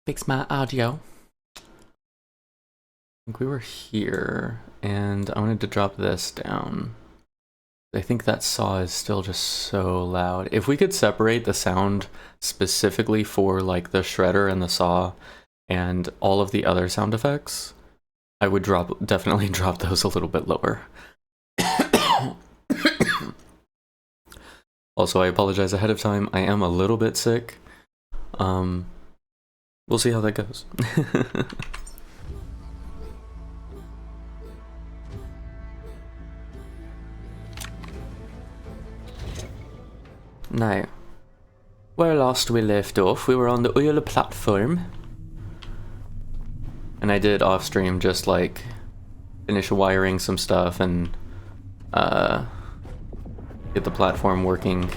Fix my audio. I think we were here, and I wanted to drop this down. I think that saw is still just so loud. If we could separate the sound specifically for like the shredder and the saw and all of the other sound effects, I would definitely drop those a little bit lower. Also, I apologize ahead of time. I am a little bit sick. We'll see how that goes. Now, where last we left off, we were on the oil platform. And I did off stream just like finish wiring some stuff and get the platform working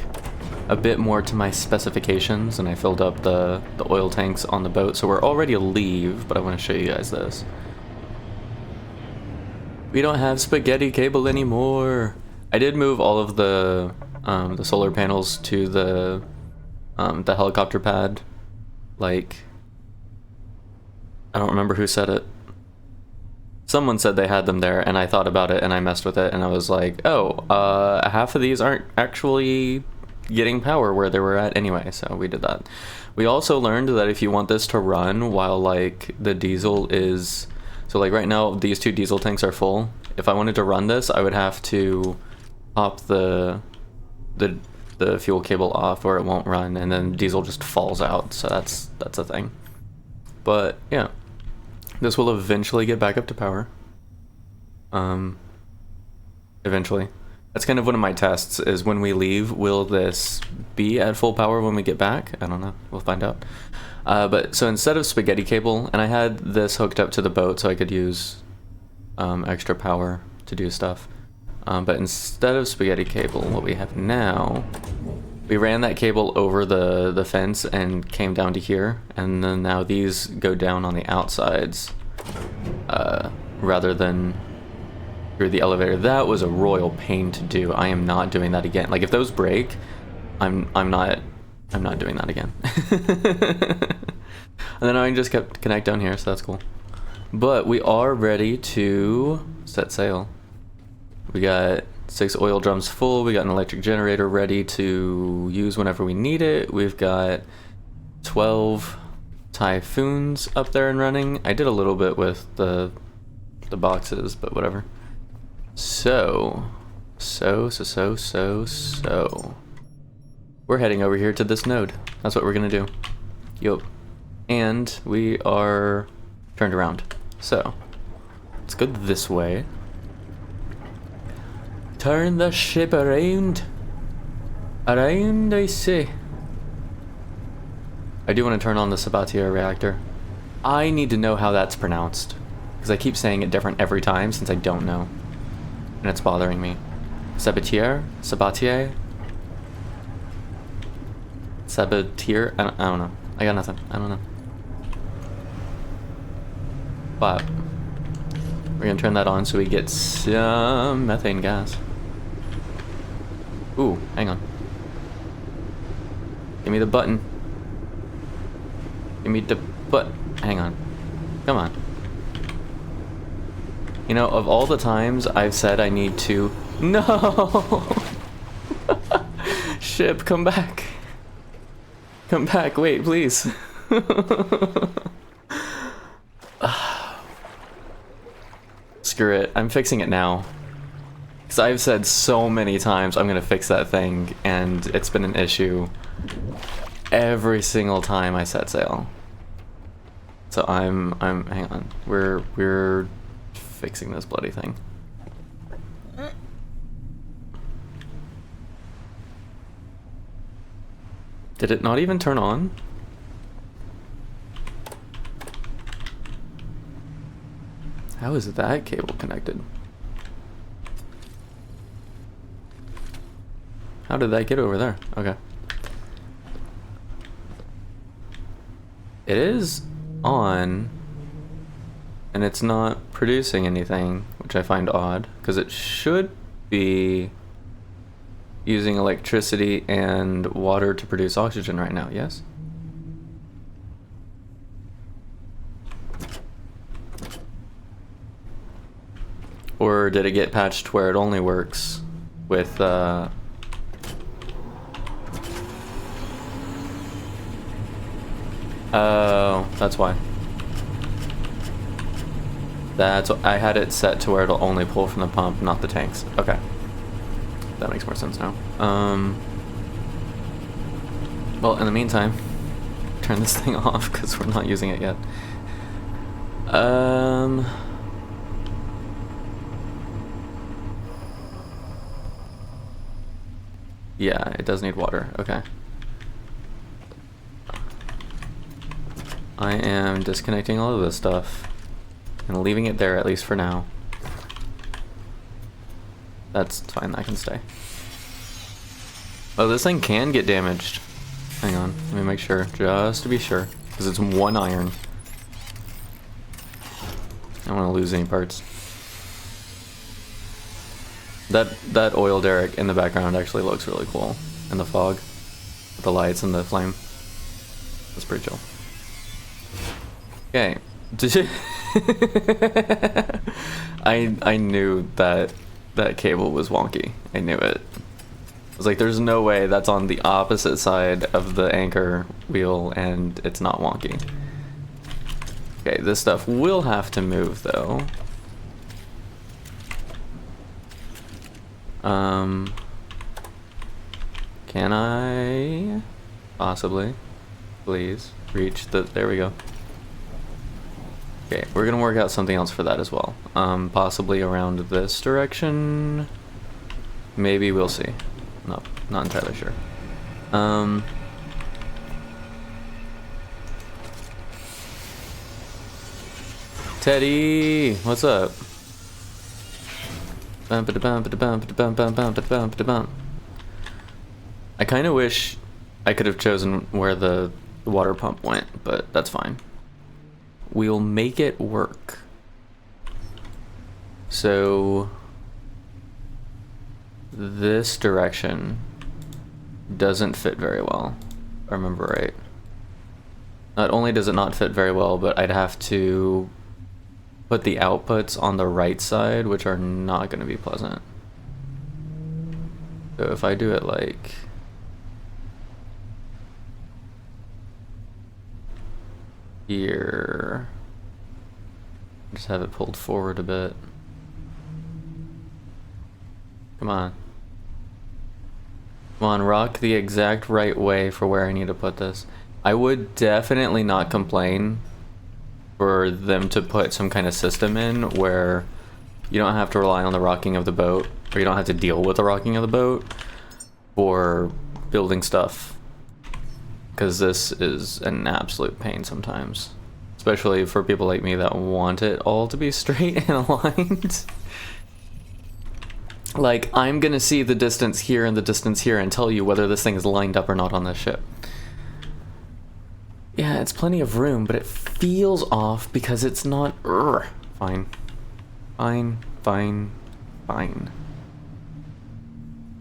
a bit more to my specifications, and I filled up the oil tanks on the boat, so we're all ready to leave, but I want to show you guys this. We don't have spaghetti cable anymore. I did move all of the solar panels to the helicopter pad. Like, I don't remember who said it. Someone said they had them there, and I thought about it, and I messed with it, and I was like, oh, half of these aren't actually getting power where they were at anyway, so we did that. We also learned that if you want this to run while, like, the diesel is... So, like, right now, these two diesel tanks are full. If I wanted to run this, I would have to pop the fuel cable off, or it won't run, and then diesel just falls out, so that's a thing. But, yeah. This will eventually get back up to power. Eventually. That's kind of one of my tests, is when we leave, will this be at full power when we get back? I don't know. We'll find out. But, so instead of spaghetti cable, and I had this hooked up to the boat so I could use extra power to do stuff. But instead of spaghetti cable, what we have now... We ran that cable over the fence and came down to here, and then now these go down on the outsides rather than through the elevator. That was a royal pain to do. I am not doing that again. Like, if those break, I'm not doing that again. And then I can just connect down here, so that's cool. But we are ready to set sail. We got 6 oil drums full, we got an electric generator ready to use whenever we need it. We've got 12 Typhoons up there and running. I did a little bit with the boxes, but whatever. So. We're heading over here to this node. That's what we're gonna do. Yup. And we are turned around. So, let's go this way. Turn the ship around. Around, I say. I do want to turn on the Sabatier reactor. I need to know how that's pronounced, because I keep saying it different every time since I don't know. And it's bothering me. Sabatier? Sabatier? Sabatier? I don't know. I got nothing. I don't know. But we're going to turn that on so we get some methane gas. Ooh, hang on. Give me the button. Give me the hang on. Come on. You know, of all the times I've said I need to... No! Ship, come back. Come back, wait, please. Screw it, I'm fixing it now. Because I've said so many times I'm gonna fix that thing, and it's been an issue every single time I set sail. So hang on. We're fixing this bloody thing. Did it not even turn on? How is that cable connected? How did that get over there? Okay. It is on, and it's not producing anything, which I find odd, because it should be using electricity and water to produce oxygen right now, yes? Or did it get patched where it only works with, Oh, that's why. I had it set to where it'll only pull from the pump, not the tanks. Okay. That makes more sense now. Well, in the meantime, turn this thing off because we're not using it yet. Yeah, it does need water. Okay. I am disconnecting all of this stuff and leaving it there, at least for now. That's fine, that can stay. Oh, this thing can get damaged. Hang on, let me make sure, just to be sure, because it's 1 iron. I don't want to lose any parts. That oil derrick in the background actually looks really cool in the fog, with the lights and the flame. That's pretty chill. Okay. I knew that cable was wonky. I knew it. I was like, there's no way that's on the opposite side of the anchor wheel and it's not wonky. Okay, this stuff will have to move though. Can I possibly, please, reach the, there we go. Okay, we're gonna work out something else for that as well. Possibly around this direction. Maybe, we'll see. No, not entirely sure. Teddy, what's up? I kind of wish I could have chosen where the water pump went, but that's fine. We'll make it work. So this direction doesn't fit very well, if I remember right. Not only does it not fit very well, but I'd have to put the outputs on the right side, which are not going to be pleasant. So if I do it like here, just have it pulled forward a bit. Come on. Come on, rock the exact right way for where I need to put this. I would definitely not complain for them to put some kind of system in where you don't have to rely on the rocking of the boat, or you don't have to deal with the rocking of the boat for building stuff. Because this is an absolute pain sometimes. Especially for people like me that want it all to be straight and aligned. Like, I'm gonna see the distance here and the distance here and tell you whether this thing is lined up or not on this ship. Yeah, it's plenty of room, but it feels off because it's not... Fine. Fine, fine, fine.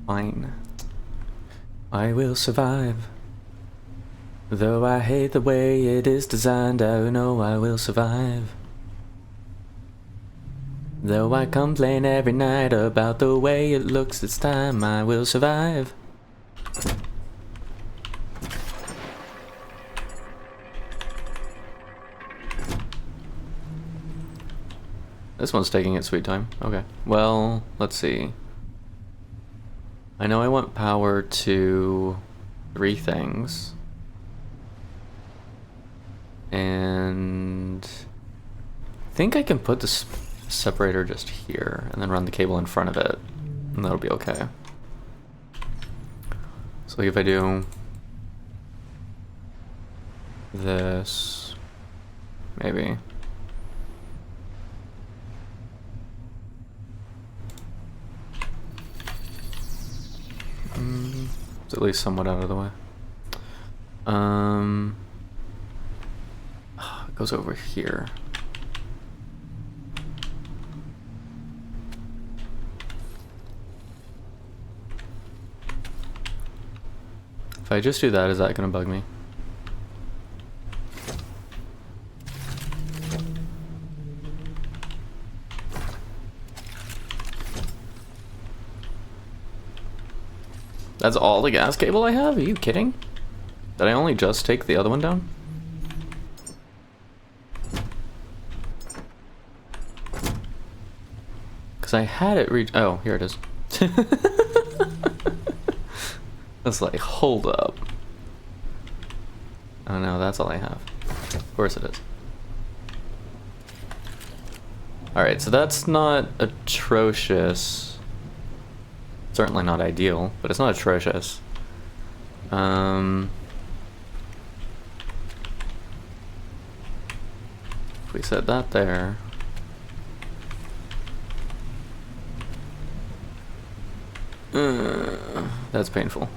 Fine. I will survive. Though I hate the way it is designed, I know I will survive. Though I complain every night about the way it looks this time, I will survive. This one's taking its sweet time. Okay. Well, let's see. I know I want power to 3 things. And I think I can put this separator just here and then run the cable in front of it, and that'll be okay. So like if I do this, maybe. It's at least somewhat out of the way. It goes over here. If I just do that, is that gonna bug me? That's all the gas cable I have? Are you kidding? Did I only just take the other one down? Because I had it reach. Oh, here it is. It's like, hold up. Oh no, that's all I have. Of course it is. Alright, so that's not atrocious. Certainly not ideal, but it's not atrocious. If we set that there. That's painful.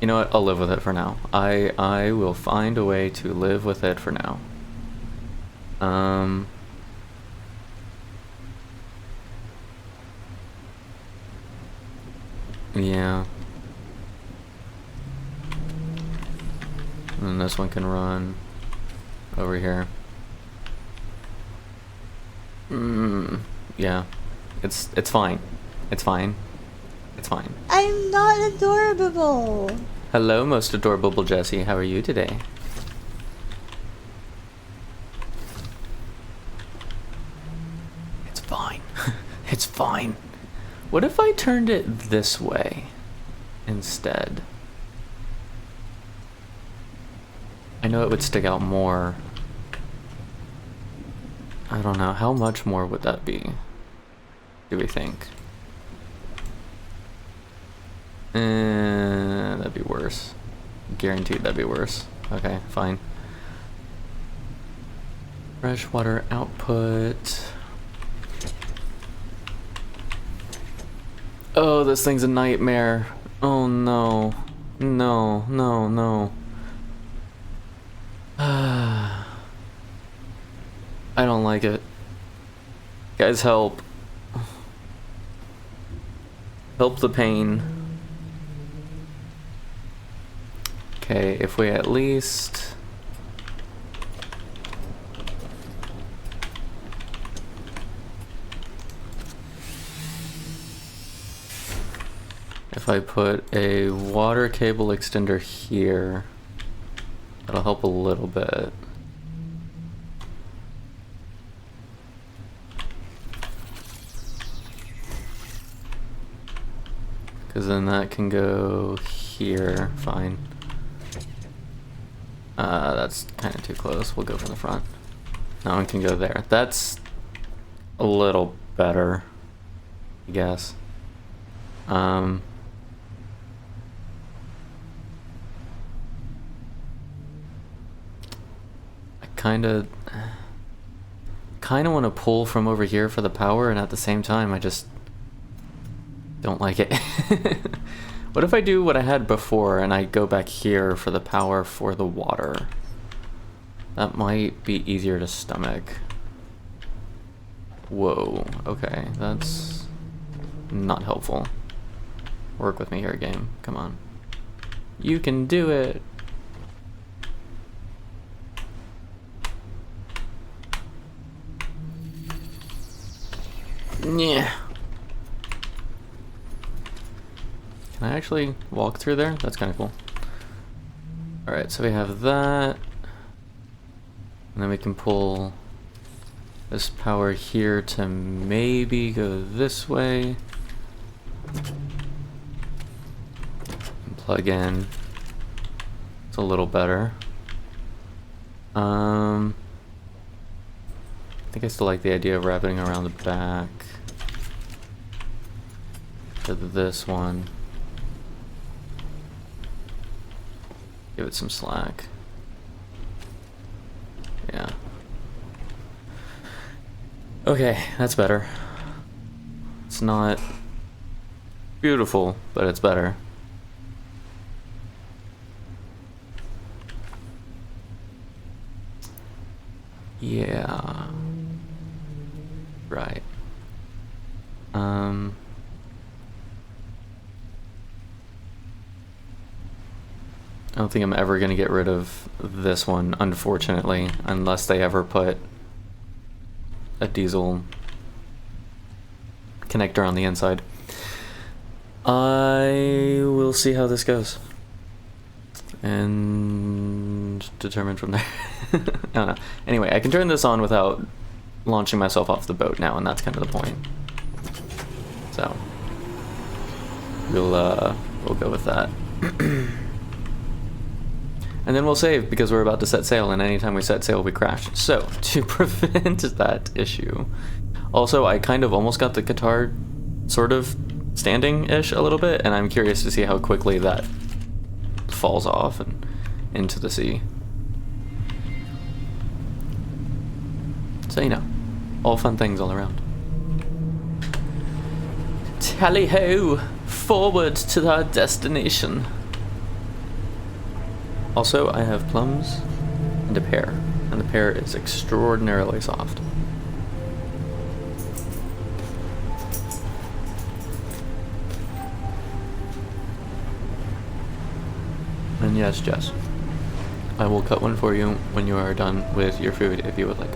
You know what? I'll live with it for now. I will find a way to live with it for now. Yeah. And this one can run over here. Yeah. It's fine. It's fine. It's fine. I'm not adorable. Hello, most adorable Jessie. How are you today? It's fine. It's fine. What if I turned it this way instead? I know it would stick out more. I don't know. How much more would that be? Do we think? That'd be worse. Guaranteed that'd be worse. Okay, fine. Freshwater output. Oh, this thing's a nightmare. Oh no. No, no, no. I don't like it. Guys, help. Help the pain. Okay, if we at least... If I put a water cable extender here, that'll help a little bit. Because then that can go here, fine. That's kind of too close. We'll go from the front. That one can go there. That's a little better, I guess. I kind of want to pull from over here for the power, and at the same time I just don't like it. What if I do what I had before and I go back here for the power for the water? That might be easier to stomach. Whoa, okay, that's not helpful. Work with me here, game. Come on. You can do it! Yeah. Can I actually walk through there? That's kind of cool. Alright, so we have that. And then we can pull this power here to maybe go this way. And plug in. It's a little better. I think I still like the idea of wrapping around the back to this one. Give it some slack. Yeah. Okay, that's better. It's not beautiful, but it's better. Yeah. Right. I don't think I'm ever going to get rid of this one, unfortunately, unless they ever put a diesel connector on the inside. I will see how this goes. And determine from there. I don't know. Anyway, I can turn this on without launching myself off the boat now, and that's kind of the point. So we'll go with that. And then we'll save because we're about to set sail, and anytime we set sail we crash. So to prevent that issue. Also, I kind of almost got the guitar sort of standing-ish a little bit, and I'm curious to see how quickly that falls off and into the sea. So, you know, all fun things all around. Tally-ho! Forward to our destination. Also, I have plums and a pear, and the pear is extraordinarily soft. And yes, Jess, I will cut one for you when you are done with your food if you would like.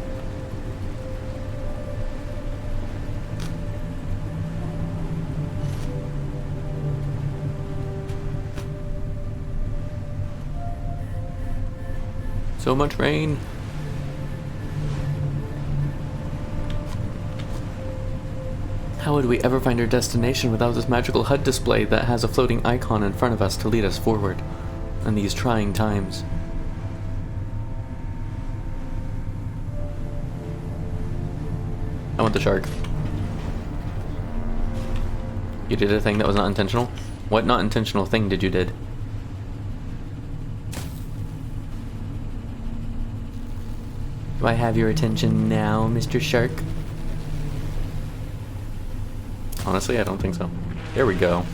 So much rain. How would we ever find our destination without this magical HUD display that has a floating icon in front of us to lead us forward in these trying times? I want the shark. You did a thing that was not intentional? What not intentional thing did you did? Do I have your attention now, Mr. Shark? Honestly, I don't think so. There we go.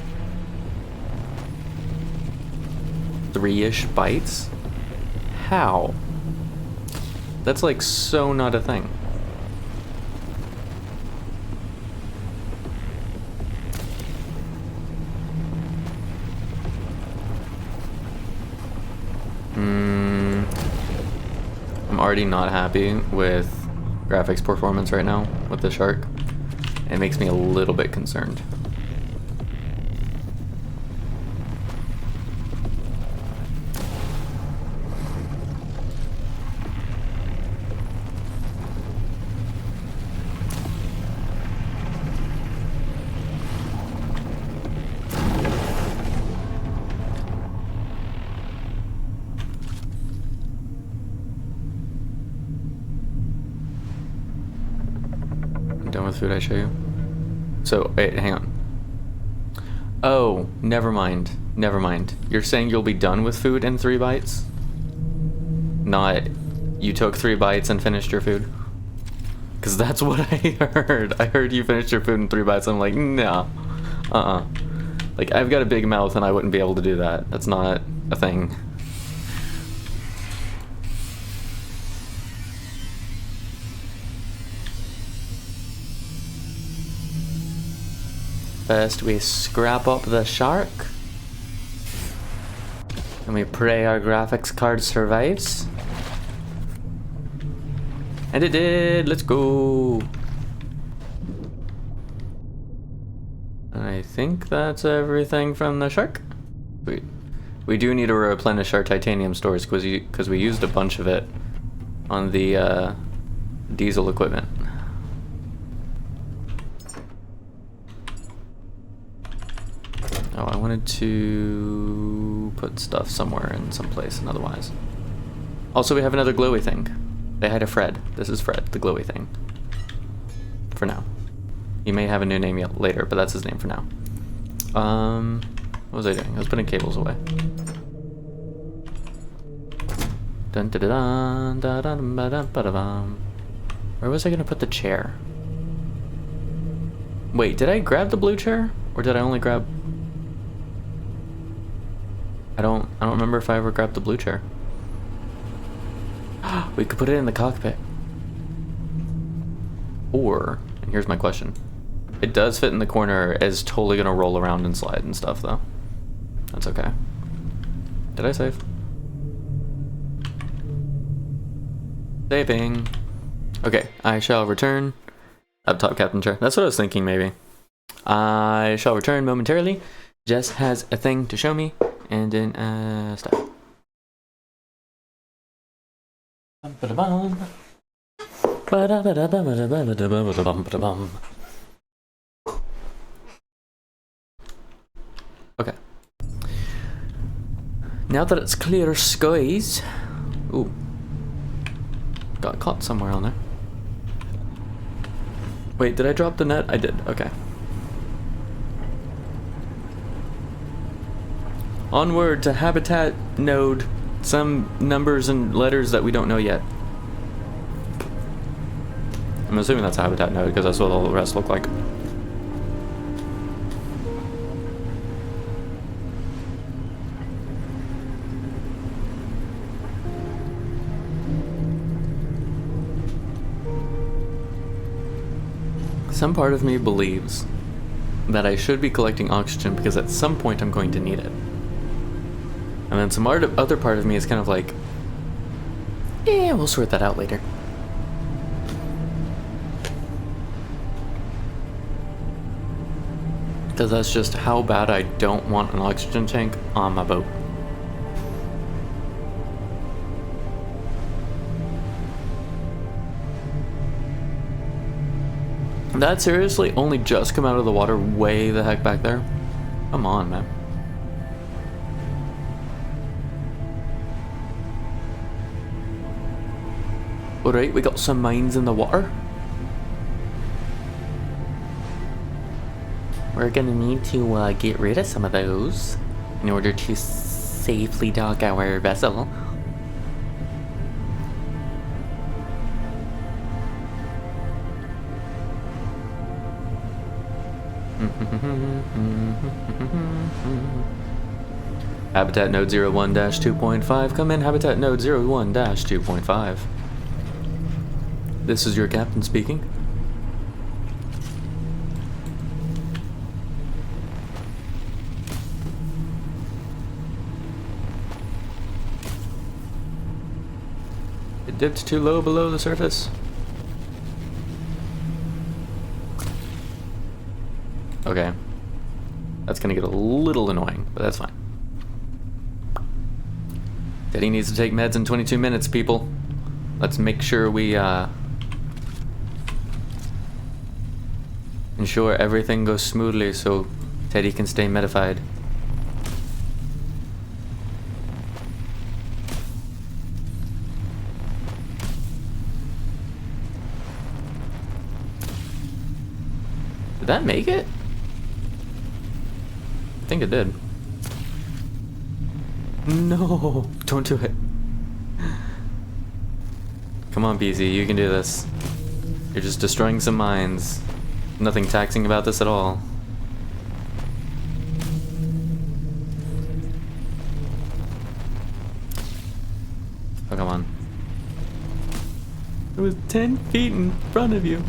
3-ish bites? How? That's like so not a thing. I'm already not happy with graphics performance right now with the shark. It makes me a little bit concerned. Done with food, I show you. So, wait, hang on. Oh, never mind. Never mind. You're saying you'll be done with food in 3 bites? Not, you took 3 bites and finished your food? Because that's what I heard. I heard you finished your food in 3 bites. I'm like, no. Like, I've got a big mouth and I wouldn't be able to do that. That's not a thing. First we scrap up the shark. And we pray our graphics card survives. And it did! Let's go! I think that's everything from the shark. We do need to replenish our titanium stores because we used a bunch of it on the diesel equipment. Oh, I wanted to put stuff somewhere in some place and otherwise. Also, we have another glowy thing. They had a Fred. This is Fred, the glowy thing. For now. He may have a new name yet later, but that's his name for now. What was I doing? I was putting cables away. Dun dun dun dun dun dun dun dun dun. Where was I gonna put the chair? Wait, did I grab the blue chair? Or did I only grab... I don't remember if I ever grabbed the blue chair. We could put it in the cockpit. Or, and here's my question. It does fit in the corner, is totally gonna roll around and slide and stuff though. That's okay. Did I save? Saving. Okay, I shall return. Up top, Captain Chair. That's what I was thinking, maybe. I shall return momentarily Jess has a thing to show me, and then stuff. Ba-da-bum. Ba-da-ba-da-ba-da-ba-da-ba-da-bum. Okay. Now that it's clear skies. Ooh. Got caught somewhere on there. Wait, did I drop the net? I did. Okay. Onward to habitat node. Some numbers and letters that we don't know yet. I'm assuming that's a habitat node because that's what all the rest look like. Some part of me believes that I should be collecting oxygen because at some point I'm going to need it. And then some other part of me is kind of like, yeah, we'll sort that out later. Because that's just how bad I don't want an oxygen tank on my boat. That seriously only just come out of the water way the heck back there? Come on, man. Alright, we got some mines in the water. We're gonna need to get rid of some of those in order to safely dock our vessel. Habitat node 01-2.5, come in habitat node 01-2.5. This is your captain speaking. It dipped too low below the surface. Okay. That's gonna get a little annoying, but that's fine. Daddy needs to take meds in 22 minutes, people. Let's make sure we, ensure everything goes smoothly so Teddy can stay medified. Did that make it? I think it did. No, don't do it. Come on, BZ, you can do this. You're just destroying some mines. Nothing taxing about this at all. Oh, come on. It was 10 feet in front of you.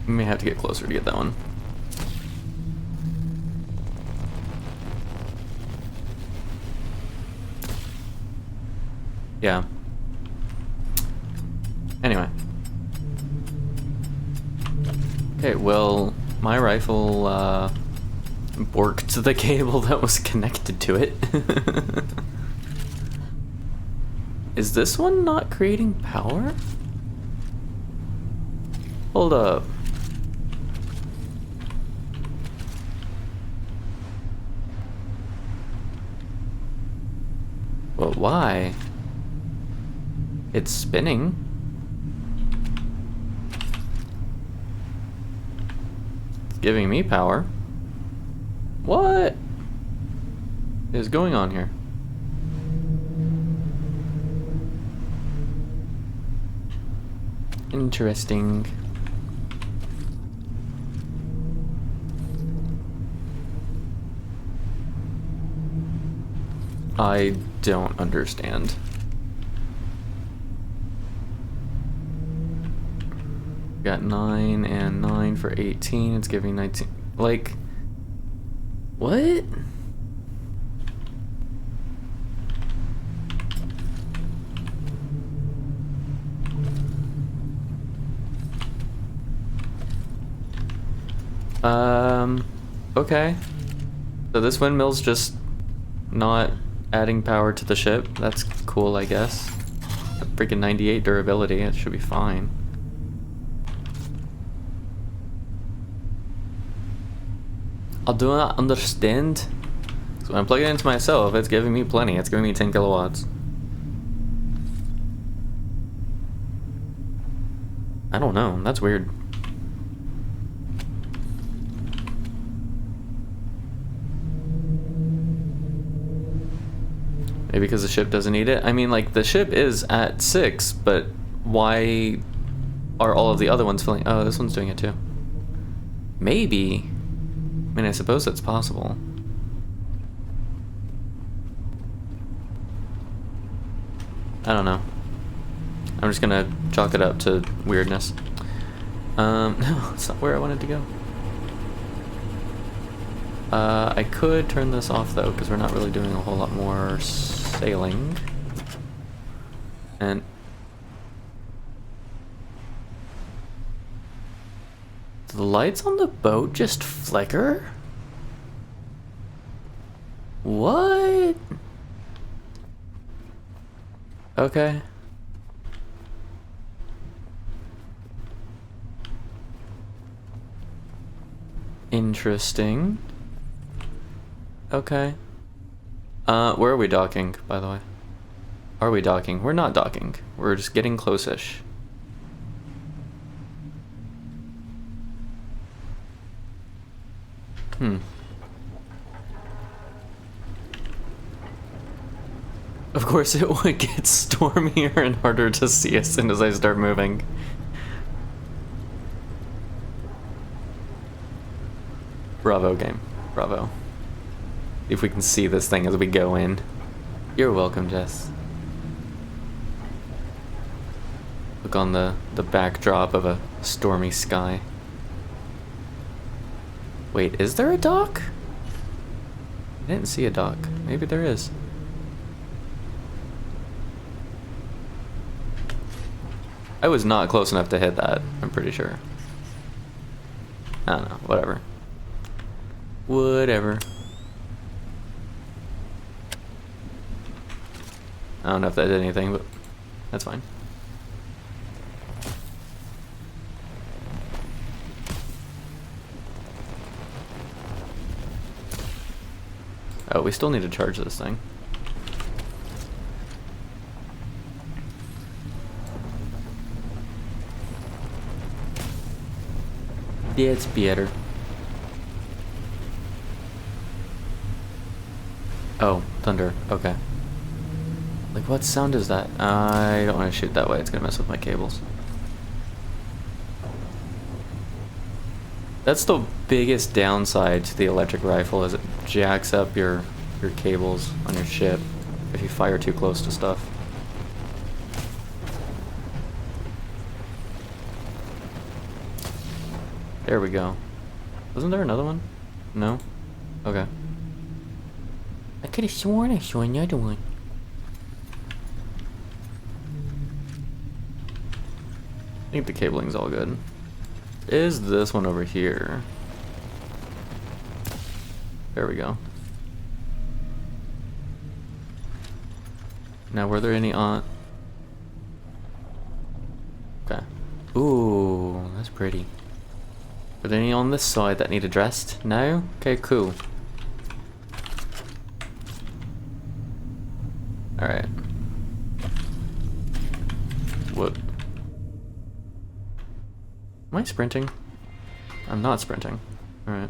We may have to get closer to get that one. Yeah. Anyway. Okay, well, my rifle, borked the cable that was connected to it. Is this one not creating power? Hold up. But why? It's spinning. It's giving me power. What is going on here? Interesting. I don't understand. Got 9 and 9 for 18. It's giving 19. Like, what? Okay. So this windmill's just not adding power to the ship. That's cool, I guess. A freaking 98 durability, it should be fine. I do not understand. So when I'm plugging it into myself, it's giving me plenty. It's giving me 10 kilowatts. I don't know. That's weird. Maybe because the ship doesn't need it? I mean, like, the ship is at 6, but why are all of the other ones filling? Oh, this one's doing it too. Maybe. I mean, I suppose that's possible. I don't know. I'm just gonna chalk it up to weirdness. No, it's not where I wanted to go. I could turn this off though, because we're not really doing a whole lot more sailing. And do the lights on the boat just flicker? What? Okay. Interesting. Okay. Where are we docking, by the way? Are we docking? We're not docking. We're just getting close-ish. Of course it would get stormier and harder to see as soon as I start moving. Bravo, game. Bravo. If we can see this thing as we go in. You're welcome, Jess. Look on the backdrop of a stormy sky. Wait, is there a dock? I didn't see a dock. Maybe there is. I was not close enough to hit that, I'm pretty sure. I don't know, whatever. Whatever. I don't know if that did anything, but that's fine. Oh, we still need to charge this thing. Yeah, it's better. Oh, thunder. Okay. Like, what sound is that? I don't want to shoot that way. It's gonna mess with my cables. That's the biggest downside to the electric rifle, is it jacks up your cables on your ship if you fire too close to stuff. There we go. Wasn't there another one? No? Okay. I could have sworn I saw another one. I think the cabling's all good. Is this one over here? There we go. Now, were there any on? Okay. Ooh, that's pretty. Are there any on this side that need addressed? No? Okay, cool. Alright. What? Am I sprinting? I'm not sprinting. Alright.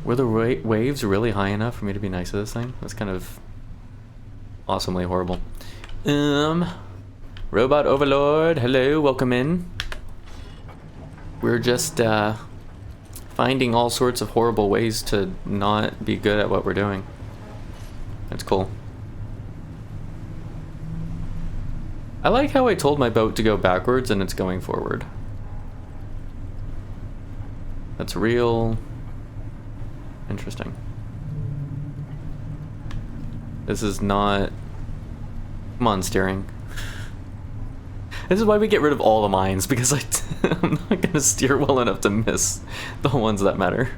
Were the waves really high enough for me to be nice to this thing? That's kind of awesomely horrible. Robot Overlord, hello, welcome in. We're just finding all sorts of horrible ways to not be good at what we're doing. That's cool. I like how I told my boat to go backwards and it's going forward. That's real interesting. This is not... Come on, steering. This is why we get rid of all the mines, because I'm not gonna steer well enough to miss the ones that matter.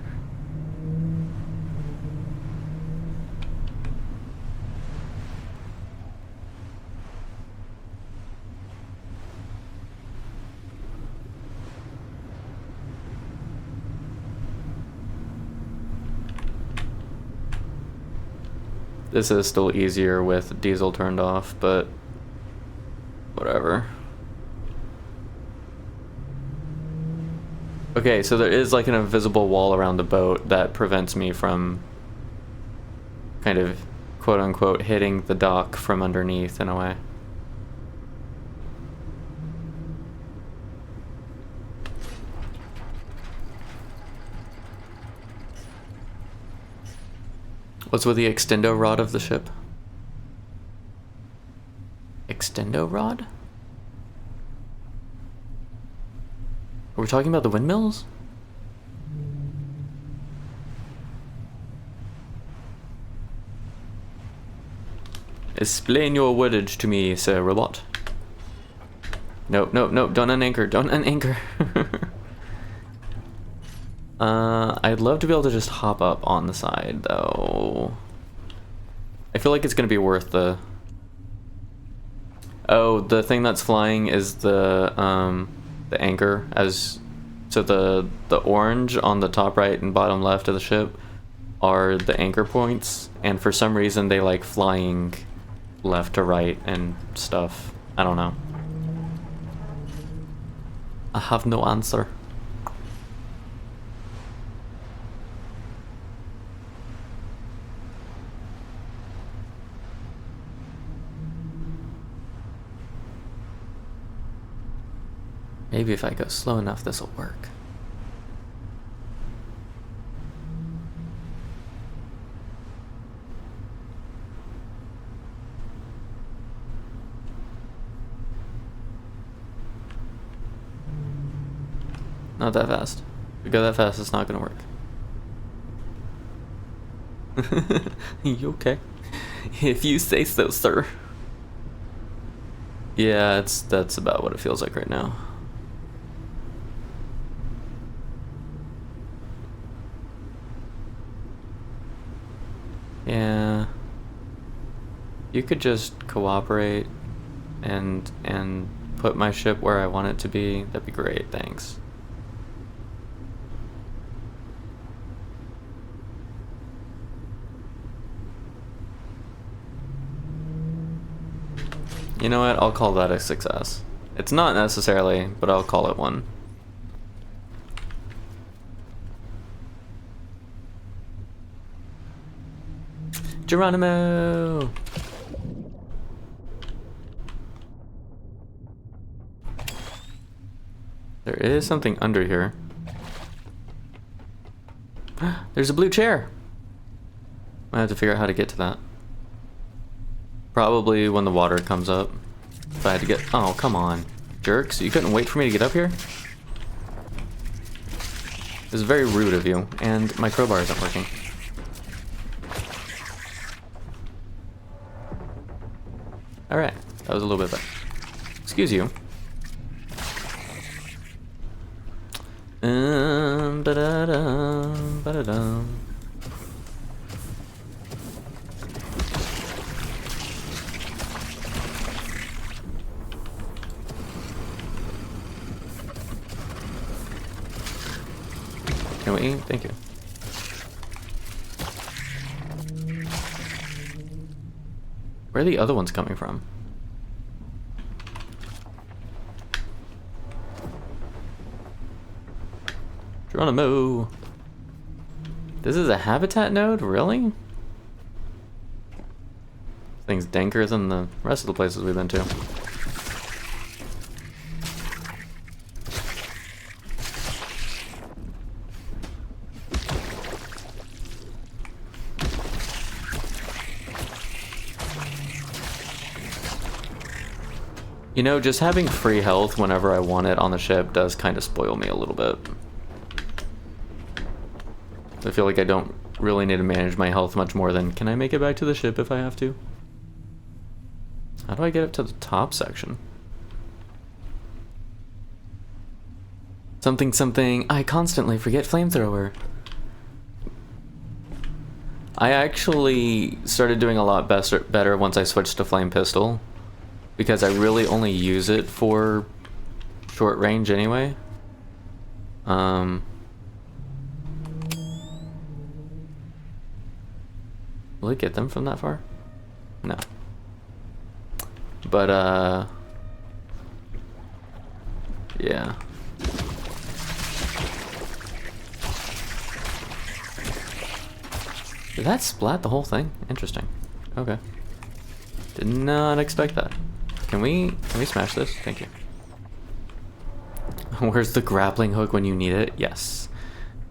This is still easier with diesel turned off, but whatever. Okay, so there is like an invisible wall around the boat that prevents me from kind of quote-unquote hitting the dock from underneath in a way. What's with the extendo rod of the ship? Extendo rod? Are we talking about the windmills? Explain your wordage to me, Sir Robot. No, no, no, don't unanchor, don't unanchor. I'd love to be able to just hop up on the side, though. I feel like it's gonna be worth the... Oh, the thing that's flying is the anchor, as... So the orange on the top right and bottom left of the ship are the anchor points, and for some reason they like flying left to right and stuff. I don't know. I have no answer. Maybe if I go slow enough, this'll work. Not that fast. If we go that fast, it's not gonna work. You okay? If you say so, sir. Yeah, that's about what it feels like right now. Yeah. You could just cooperate and put my ship where I want it to be. That'd be great, thanks. You know what? I'll call that a success. It's not necessarily, but I'll call it one. Geronimo! There is something under here. There's a blue chair! I have to figure out how to get to that. Probably when the water comes up. If I had to get... Oh, come on. Jerks, you couldn't wait for me to get up here? This is very rude of you, and my crowbar isn't working. Alright, that was a little bit better. Excuse you. Ba-da-dum, ba-da-dum. Can we? Thank you. Where are the other ones coming from? Geronimo! This is a habitat node? Really? Thing's danker than the rest of the places we've been to. You know, just having free health whenever I want it on the ship does kind of spoil me a little bit. I feel like I don't really need to manage my health much more than, can I make it back to the ship if I have to? How do I get up to the top section? Something something, I constantly forget flamethrower. I actually started doing a lot better once I switched to flame pistol, because I really only use it for short range anyway. Will it get them from that far? No. But yeah. Did that splat the whole thing? Interesting. Okay. Did not expect that. Can we smash this? Thank you. Where's the grappling hook when you need it? Yes.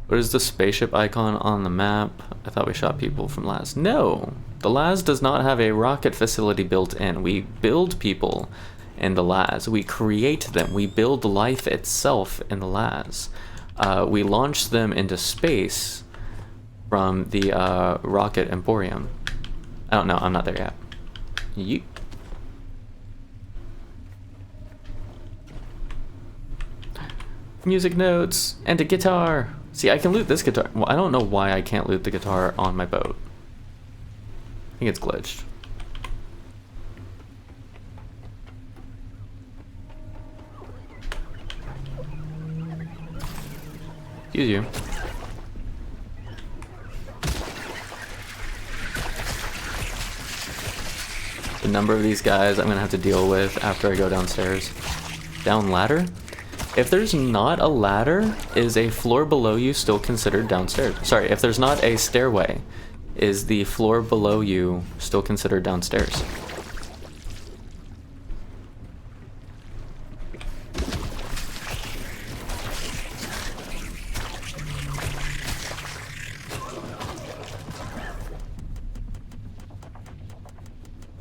What is the spaceship icon on the map? I thought we shot people from Laz. No! The Laz does not have a rocket facility built in. We build people in the Laz. We create them. We build life itself in the Laz. We launch them into space from the Rocket Emporium. I don't know, I'm not there yet. Yeet. Music notes and a guitar. See, I can loot this guitar. Well, I don't know why I can't loot the guitar on my boat. I think it's glitched. Excuse you. The number of these guys I'm gonna have to deal with after I go downstairs. Down ladder? If there's not a ladder, is a floor below you still considered downstairs? Sorry, if there's not a stairway, is the floor below you still considered downstairs?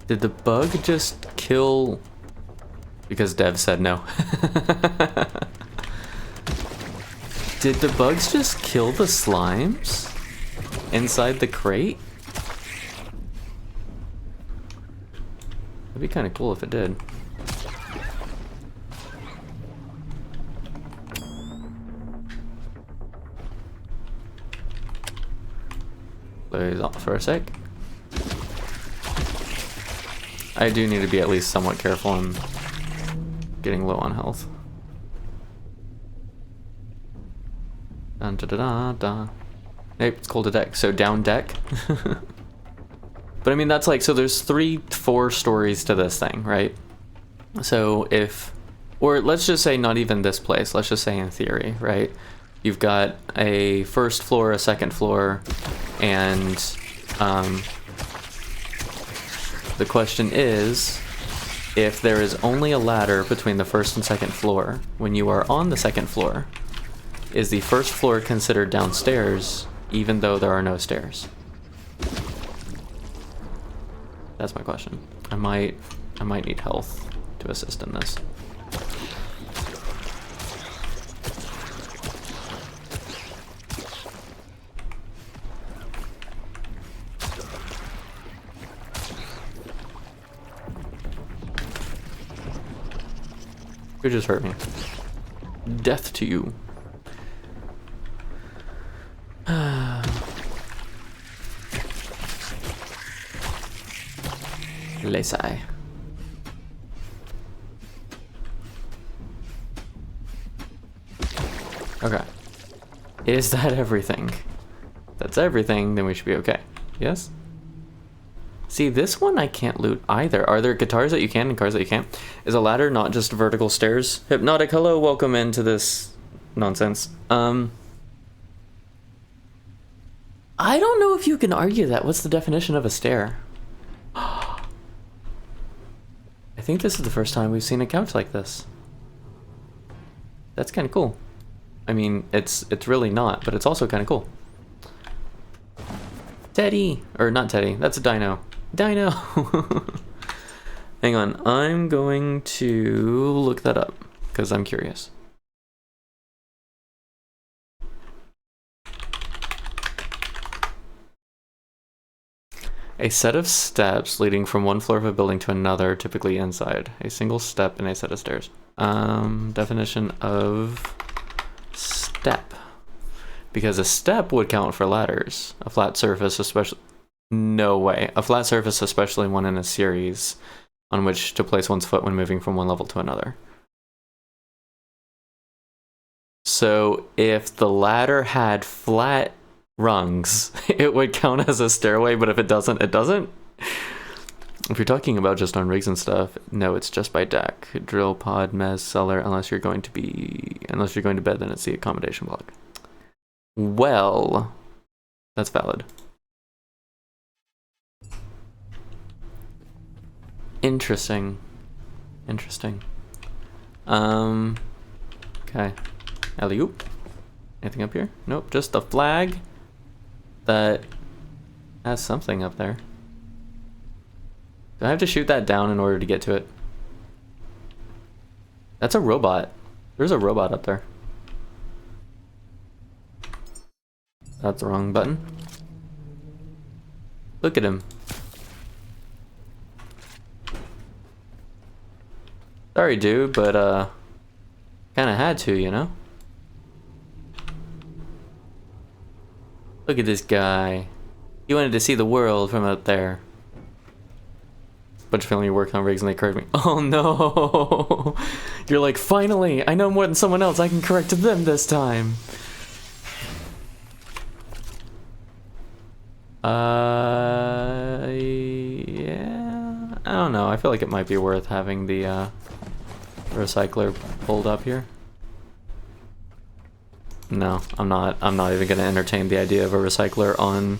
Did the bug just kill... Because Dev said no. Did the bugs just kill the slimes inside the crate? That'd be kind of cool if it did. Close off for a sec. I do need to be at least somewhat careful in getting low on health. Dun, da, da, da, da. Nope, it's called a deck, so down deck. But I mean, that's like, so there's 3-4 stories to this thing, right? So if, or let's just say not even this place, let's just say in theory, right? You've got a first floor, a second floor, and the question is, if there is only a ladder between the first and second floor, when you are on the second floor, is the first floor considered downstairs even though there are no stairs? That's my question. I might need health to assist in this. You just hurt me. Death to you. Lesai. Okay. Is that everything? If that's everything, then we should be okay. Yes? See, this one I can't loot either. Are there guitars that you can and cars that you can't? Is a ladder not just vertical stairs? Hypnotic, hello, welcome into this nonsense. I don't know if you can argue that. What's the definition of a stair? I think this is the first time we've seen a couch like this. That's kind of cool. I mean, it's really not, but it's also kind of cool. Teddy! Or not Teddy, that's a dino. Dino! Hang on, I'm going to look that up, because I'm curious. A set of steps leading from one floor of a building to another, typically inside. A single step and a set of stairs. Definition of step. Because a step would count for ladders. A flat surface, especially... No way. A flat surface, especially one in a series, on which to place one's foot when moving from one level to another. So if the ladder had flat rungs, it would count as a stairway, but if it doesn't, it doesn't? If you're talking about just on rigs and stuff, no, it's just by deck. Drill, pod, mez, cellar, unless you're going to bed, then it's the accommodation block. Well, that's valid. Interesting. Interesting. Okay. Alley-oop. Anything up here? Nope, just a flag that has something up there. Do I have to shoot that down in order to get to it? That's a robot. There's a robot up there. That's the wrong button. Look at him. Sorry, dude, but kinda had to, you know? Look at this guy. He wanted to see the world from out there. Bunch of family working on rigs and they correct me. Oh no! You're like, finally! I know more than someone else. I can correct them this time. Yeah. I don't know. I feel like it might be worth having the recycler pulled up here. No, I'm not even gonna entertain the idea of a recycler on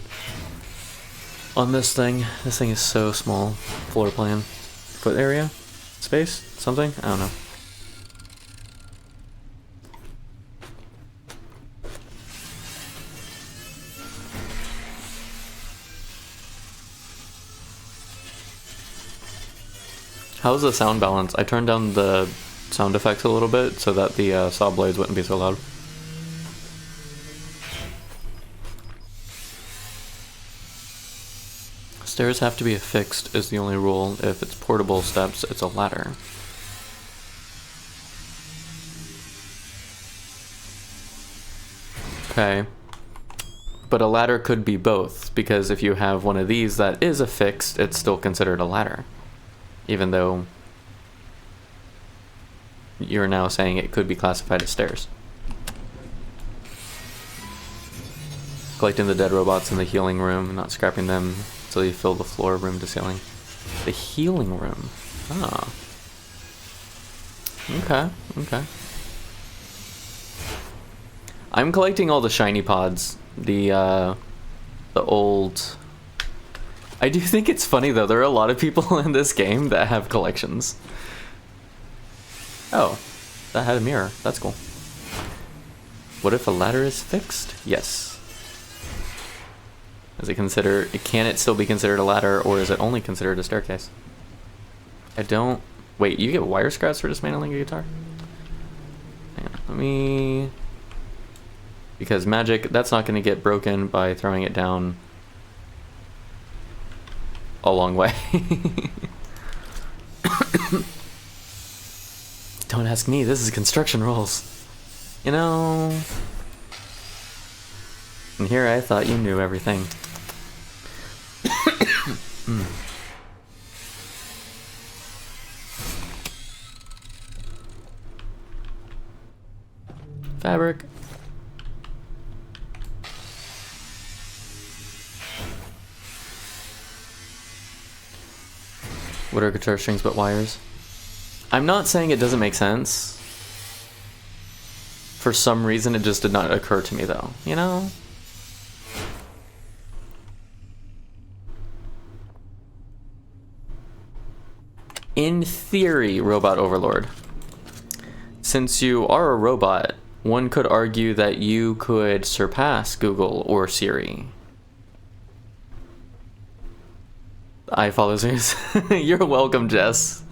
this thing. This thing is so small. Floor plan. Foot area? Space? Something? I don't know. How's the sound balance? I turned down the sound effects a little bit so that the saw blades wouldn't be so loud. Stairs have to be affixed is the only rule. If it's portable steps, it's a ladder. Okay. But a ladder could be both, because if you have one of these that is affixed, it's still considered a ladder. Even though you're now saying it could be classified as stairs. Collecting the dead robots in the healing room, not scrapping them until you fill the floor room to ceiling. The healing room. Ah. Okay, okay. I'm collecting all the shiny pods. The old... I do think it's funny though, there are a lot of people in this game that have collections. Oh, that had a mirror. That's cool. What if a ladder is fixed? Yes. Is it considered... Can it still be considered a ladder, or is it only considered a staircase? I don't... Wait, you get wire scraps for dismantling a guitar? Hang on, let me... Because magic, that's not going to get broken by throwing it down a long way. Don't ask me, this is construction rules. You know... And here I thought you knew everything. Fabric. What are guitar strings but wires? I'm not saying it doesn't make sense. For some reason it just did not occur to me though, you know? In theory, Robot Overlord, since you are a robot, one could argue that you could surpass Google or Siri. I follows me. You're welcome, Jess.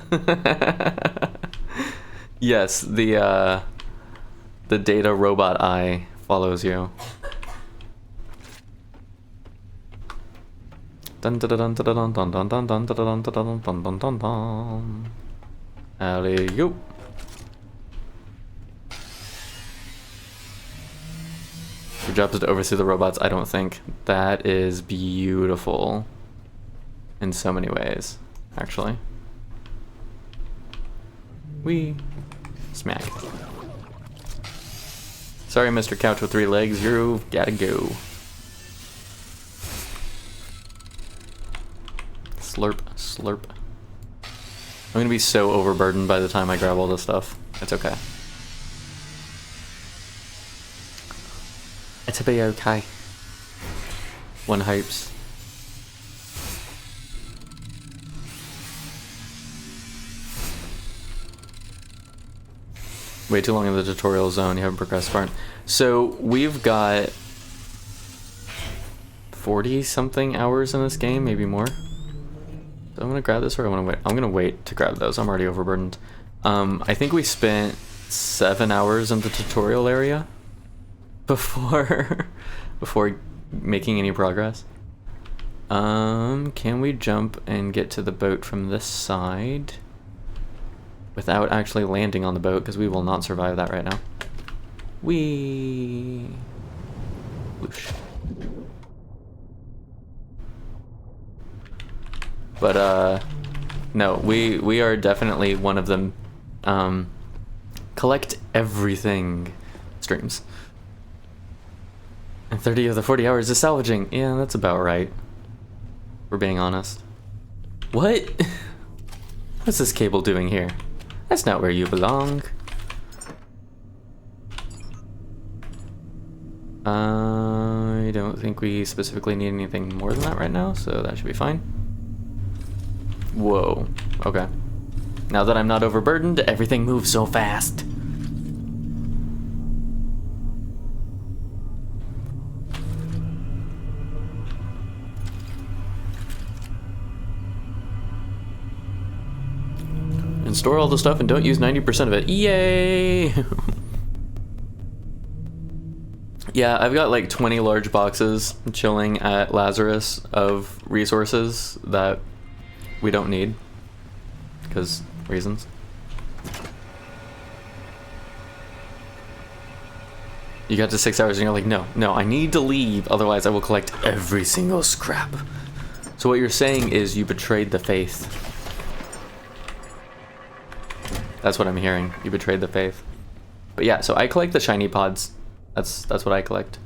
Yes, the data robot eye follows you. Dun dun dun dun dun dun dun dun dun dun dun dun dun dun dun dun. Alley-oop. job is to oversee the robots, I don't think. That is beautiful. In so many ways, actually. Wee. Smack. Sorry, Mr. Couch with 3 legs, you gotta go. Slurp, slurp. I'm gonna be so overburdened by the time I grab all this stuff. It's okay. It'll be okay. One hopes. Way too long in the tutorial zone, you haven't progressed far. So we've got 40 something hours in this game, maybe more. So I'm gonna grab this or I wanna wait. I'm gonna wait to grab those, I'm already overburdened. I think we spent 7 hours in the tutorial area before making any progress. Can we jump and get to the boat from this side without actually landing on the boat, because we will not survive that right now. Whee! Whoosh. But no, we are definitely one of them collect everything streams. And 30 of the 40 hours is salvaging. Yeah, that's about right. We're being honest. What? What's this cable doing here? That's not where you belong. I don't think we specifically need anything more than that right now, so that should be fine. Whoa. Okay. Now that I'm not overburdened, everything moves so fast. And store all the stuff and don't use 90% of it. Yay! Yeah, I've got like 20 large boxes chilling at Lazarus of resources that we don't need. Because reasons. You got to 6 hours and you're like, no, I need to leave, otherwise I will collect every single scrap. So what you're saying is you betrayed the faith. That's what I'm hearing. You betrayed the faith. But yeah, so I collect the shiny pods. That's what I collect.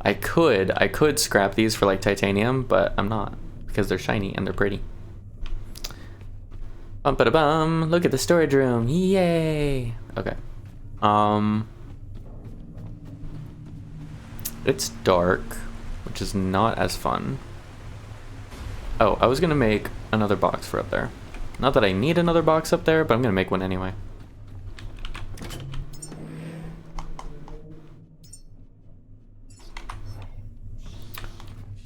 I could scrap these for like titanium, but I'm not, because they're shiny and they're pretty. Bum ba da bum. Look at the storage room. Yay. Okay. It's dark, which is not as fun. Oh, I was gonna make another box for up there. Not that I need another box up there, but I'm gonna make one anyway.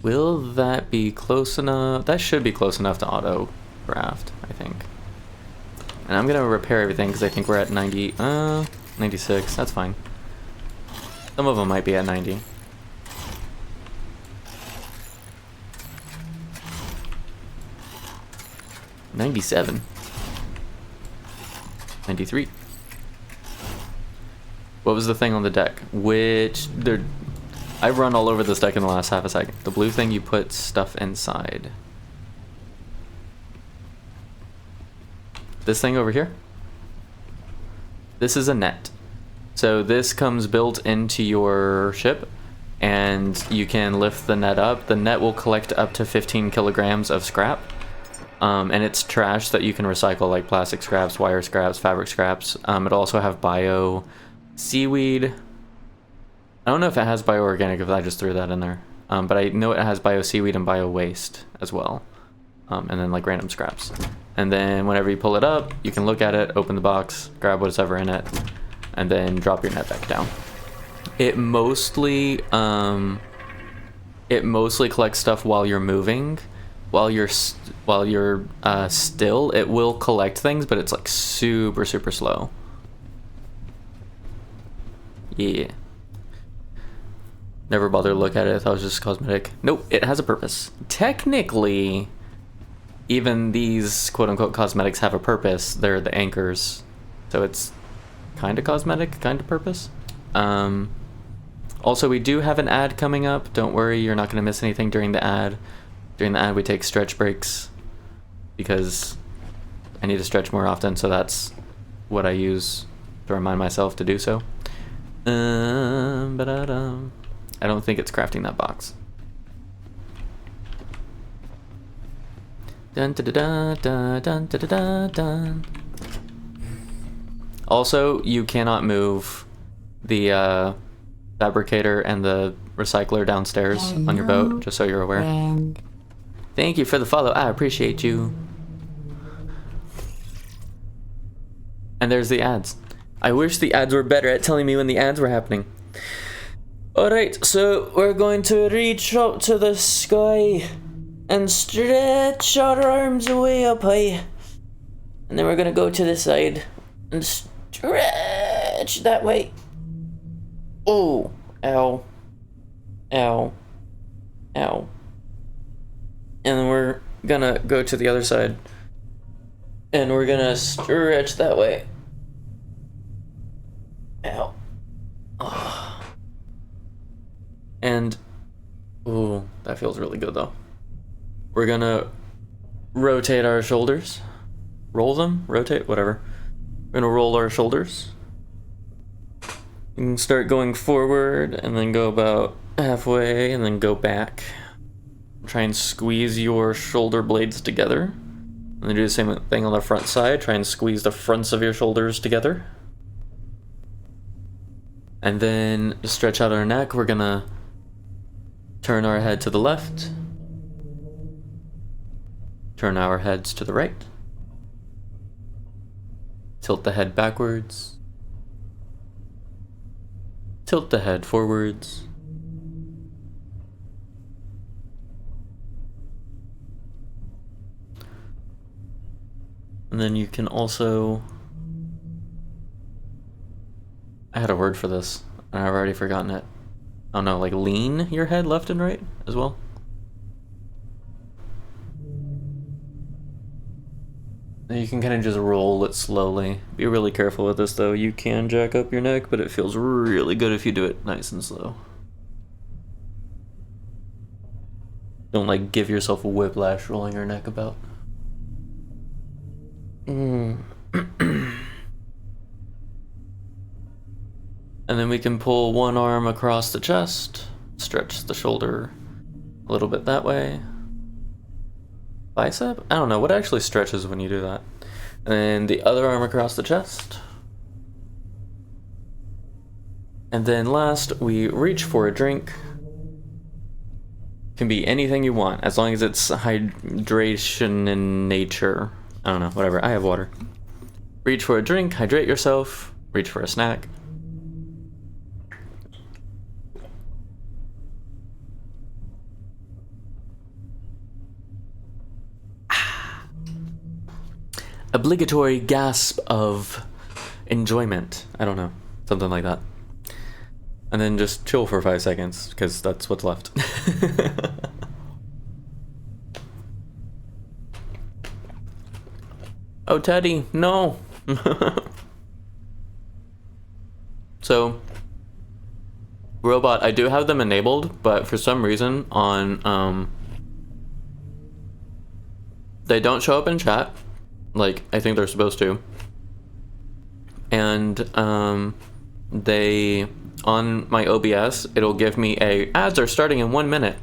Will that be close enough? That should be close enough to auto craft, I think. And I'm gonna repair everything because I think we're at 96, that's fine. Some of them might be at 90. $97. 93. What was the thing on the deck? I run all over this deck in the last half a second. The blue thing, you put stuff inside. This thing over here? This is a net. So this comes built into your ship, and you can lift the net up. The net will collect up to 15 kilograms of scrap. And it's trash that you can recycle, like plastic scraps, wire scraps, fabric scraps. It'll also have bio seaweed. I don't know if it has bio organic, if I just threw that in there. But I know it has bio seaweed and bio waste as well. And then like random scraps. And then whenever you pull it up, you can look at it, open the box, grab whatever in it, and then drop your net back down. It mostly collects stuff while you're moving. While you're still, it will collect things, but it's like super slow. Yeah. Never bothered to look at it. I thought it was just cosmetic. Nope, it has a purpose. Technically, even these quote-unquote cosmetics have a purpose. They're the anchors, so it's kind of cosmetic, kind of purpose. Also, we do have an ad coming up. Don't worry, you're not going to miss anything during the ad. During the ad, we take stretch breaks because I need to stretch more often, so that's what I use to remind myself to do so. Ba-da-dum. I don't think it's crafting that box. Dun da da da dun da da da dun. Also, you cannot move the fabricator and the recycler downstairs on your boat, just so you're aware. Friend. Thank you for the follow. I appreciate you. And there's the ads. I wish the ads were better at telling me when the ads were happening. Alright, so we're going to reach up to the sky and stretch our arms way up high. And then we're going to go to the side and stretch that way. Oh, ow, ow, ow. And then we're gonna go to the other side and we're gonna stretch that way. Ow. Oh. And, ooh, that feels really good though. We're gonna rotate our shoulders. Roll them? Rotate? Whatever. We're gonna roll our shoulders. You can start going forward and then go about halfway and then go back. Try and squeeze your shoulder blades together. And then do the same thing on the front side. Try and squeeze the fronts of your shoulders together. And then to stretch out our neck, we're gonna turn our head to the left. Turn our heads to the right. Tilt the head backwards. Tilt the head forwards. And then you can also... I had a word for this, and I've already forgotten it. Oh no, like lean your head left and right as well. You can kind of just roll it slowly. Be really careful with this though. You can jack up your neck, but it feels really good if you do it nice and slow. Don't like give yourself a whiplash rolling your neck about. And then we can pull one arm across the chest, stretch the shoulder a little bit that way. Bicep? I don't know, what actually stretches when you do that? And then the other arm across the chest. And then last, we reach for a drink. Can be anything you want, as long as it's hydration in nature. I don't know, whatever, I have water. Reach for a drink, hydrate yourself, reach for a snack. Obligatory gasp of enjoyment. I don't know, something like that. And then just chill for 5 seconds, because that's what's left. Oh, Teddy, no. So, robot, I do have them enabled, but for some reason on, they don't show up in chat. Like, I think they're supposed to. And, they, on my OBS, it'll give me ads are starting in 1 minute.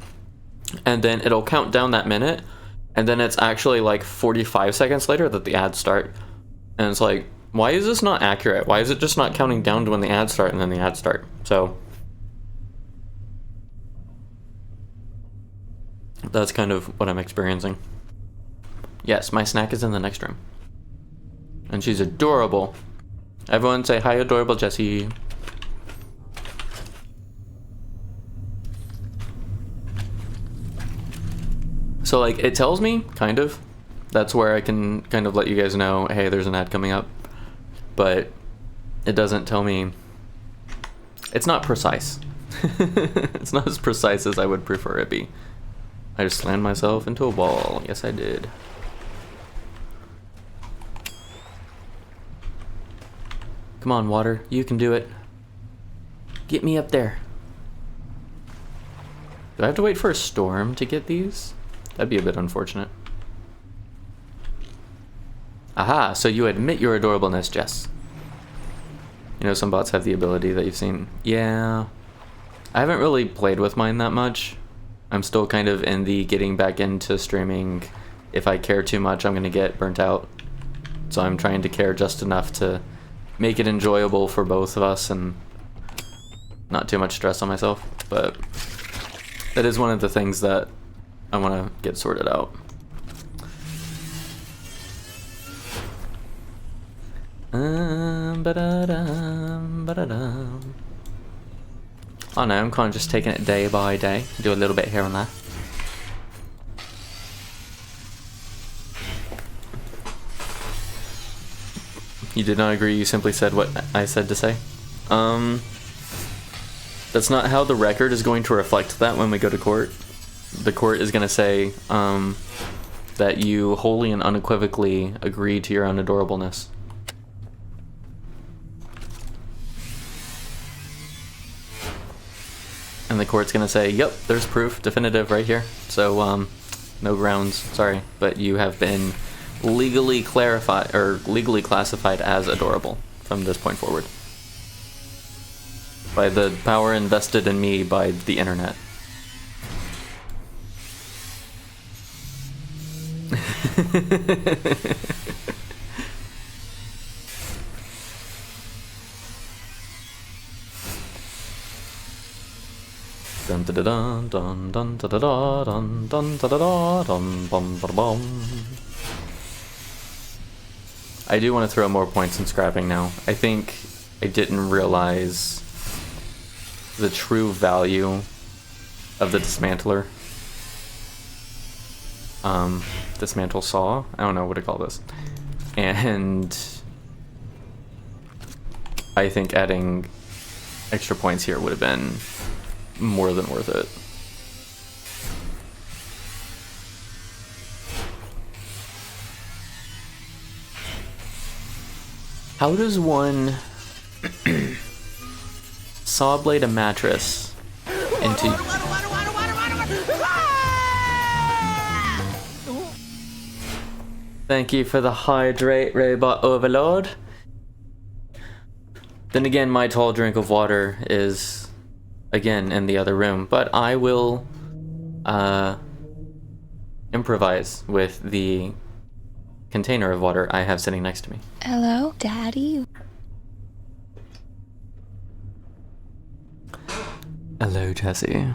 And then it'll count down that minute. And then it's actually like 45 seconds later that the ads start. And it's like, why is this not accurate? Why is it just not counting down to when the ads start and then the ads start? So, that's kind of what I'm experiencing. Yes, my snack is in the next room. And she's adorable. Everyone say hi, adorable Jessie. So like, it tells me, kind of. That's where I can kind of let you guys know, hey, there's an ad coming up. But it doesn't tell me, it's not precise. It's not as precise as I would prefer it be. I just slammed myself into a wall. Yes, I did. Come on, water. You can do it. Get me up there. Do I have to wait for a storm to get these? That'd be a bit unfortunate. Aha, so you admit your adorableness, Jess. You know, some bots have the ability that you've seen. Yeah. I haven't really played with mine that much. I'm still kind of in the getting back into streaming. If I care too much, I'm gonna get burnt out. So I'm trying to care just enough to make it enjoyable for both of us and not too much stress on myself. But that is one of the things that I want to get sorted out. Oh no, I'm kind of just taking it day by day. Do a little bit here and there. You did not agree, you simply said what I said to say. That's not how the record is going to reflect that when we go to court. The court is going to say that you wholly and unequivocally agree to your own adorableness. And the court's going to say, yep, there's proof, definitive right here. So, no grounds, sorry, but you have been legally clarified or legally classified as adorable from this point forward by the power invested in me by the internet. Dun da da dun dun dun da da da dun dun da da da dun bum ba bum. I do want to throw more points in scrapping now. I think I didn't realize the true value of the dismantler. Dismantle saw? I don't know what to call this. And I think adding extra points here would have been more than worth it. How does one saw blade a mattress into... Thank you for the hydrate, robot overlord. Then again, my tall drink of water is again in the other room, but I will improvise with the container of water I have sitting next to me. Hello, Daddy? Hello, Jesse.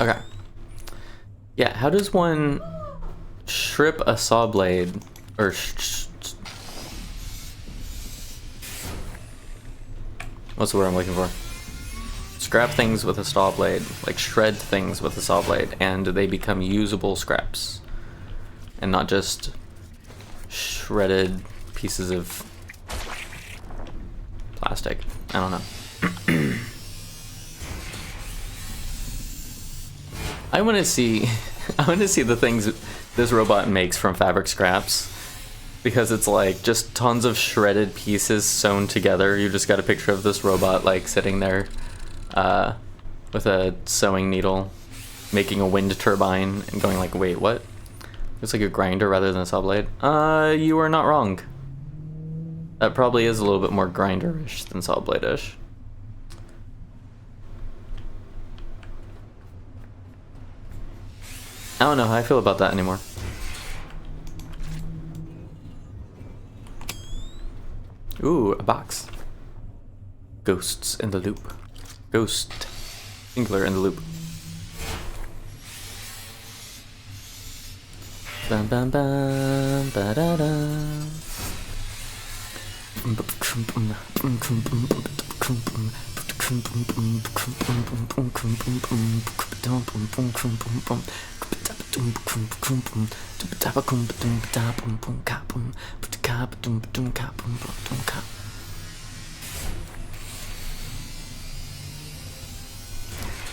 Okay. Yeah, how does one strip a saw blade or what's the word I'm looking for? Scrap things with a saw blade, like shred things with a saw blade, and they become usable scraps and not just shredded pieces of plastic. I don't know. I want to see the things this robot makes from fabric scraps, because it's like just tons of shredded pieces sewn together. You just got a picture of this robot like sitting there with a sewing needle making a wind turbine and going like, wait, what? It's like a grinder rather than a saw blade. You are not wrong. That probably is a little bit more grinder-ish than saw blade-ish. I don't know how I feel about that anymore. Ooh, a box. Ghosts in the loop. Ghost. Singular in the loop. Bam bam bam ba da da.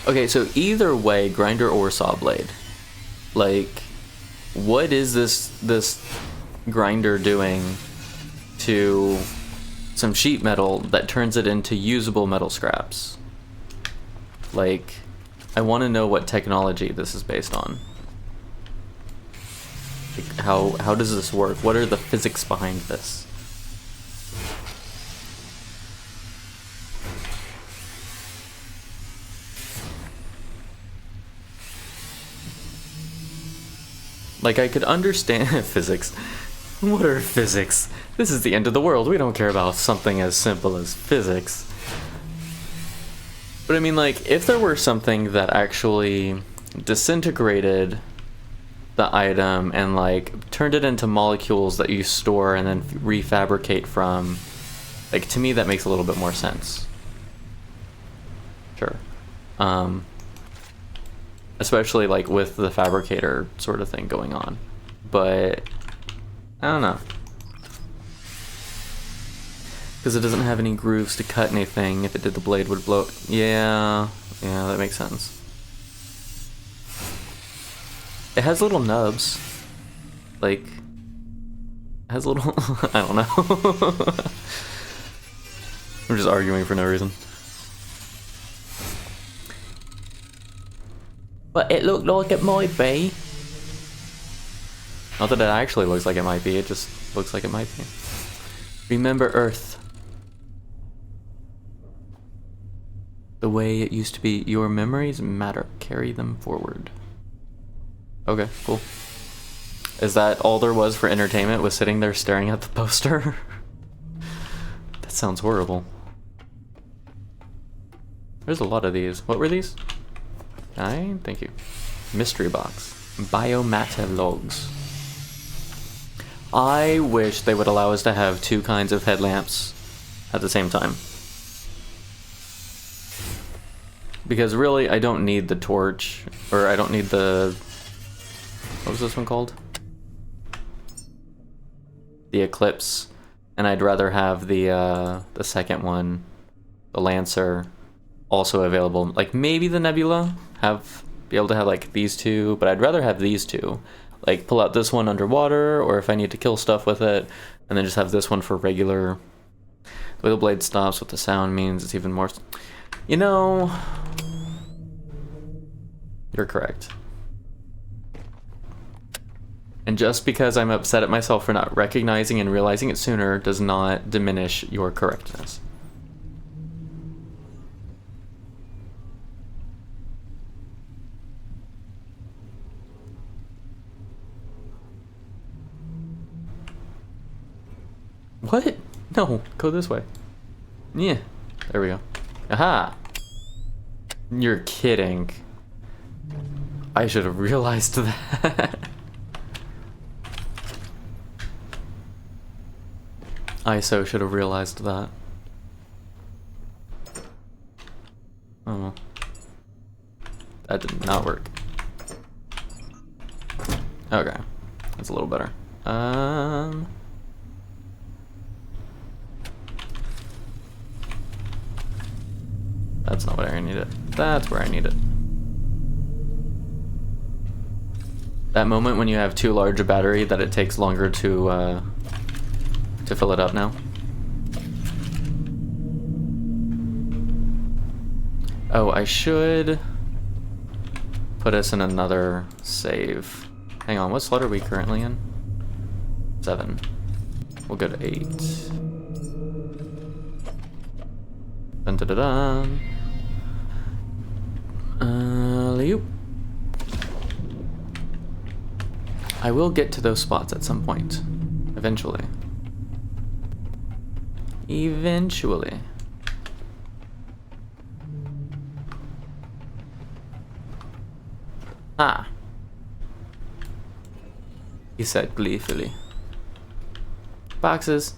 Okay, so either way, grinder or saw blade, like, what is this grinder doing to some sheet metal that turns it into usable metal scraps. Like, I want to know what technology this is based on. Like, how does this work? What are the physics behind this? Like, I could understand physics. What are physics? This is the end of the world. We don't care about something as simple as physics. But I mean, like, if there were something that actually disintegrated the item and, like, turned it into molecules that you store and then refabricate from, like, to me that makes a little bit more sense. Sure. Especially, like, with the fabricator sort of thing going on. But I don't know. Because it doesn't have any grooves to cut anything. If it did, the blade would blow. Yeah, that makes sense. It has little nubs. Like, it has little... I don't know. I'm just arguing for no reason. But it looked like it might be. Not that it actually looks like it might be, it just looks like it might be. Remember Earth. The way it used to be. Your memories matter. Carry them forward. Okay, cool. Is that all there was for entertainment? Was sitting there staring at the poster? That sounds horrible. There's a lot of these. What were these? Thank you. Mystery box. Biomata logs. I wish they would allow us to have two kinds of headlamps at the same time. Because really, I don't need the torch, or I don't need the... What was this one called? The Eclipse. And I'd rather have the second one, the Lancer, also available. Like, maybe the Nebula, be able to have, like, these two, but I'd rather have these two. Like, pull out this one underwater, or if I need to kill stuff with it, and then just have this one for regular. The way the blade stops, what the sound means, it's even more... You know... You're correct. And just because I'm upset at myself for not recognizing and realizing it sooner does not diminish your correctness. What? No, go this way. Yeah, there we go. Aha! You're kidding. I should have realized that. I so should have realized that. Oh well. That did not work. Okay. That's a little better. That's not what I need it. That's where I need it. That moment when you have too large a battery that it takes longer to fill it up now. Oh, I should put us in another save. Hang on, what slot are we currently in? 7. We'll go to 8. Dun dun dun dun. Alley-oop. I will get to those spots at some point. Eventually. Eventually. Ah. He said gleefully. Boxes.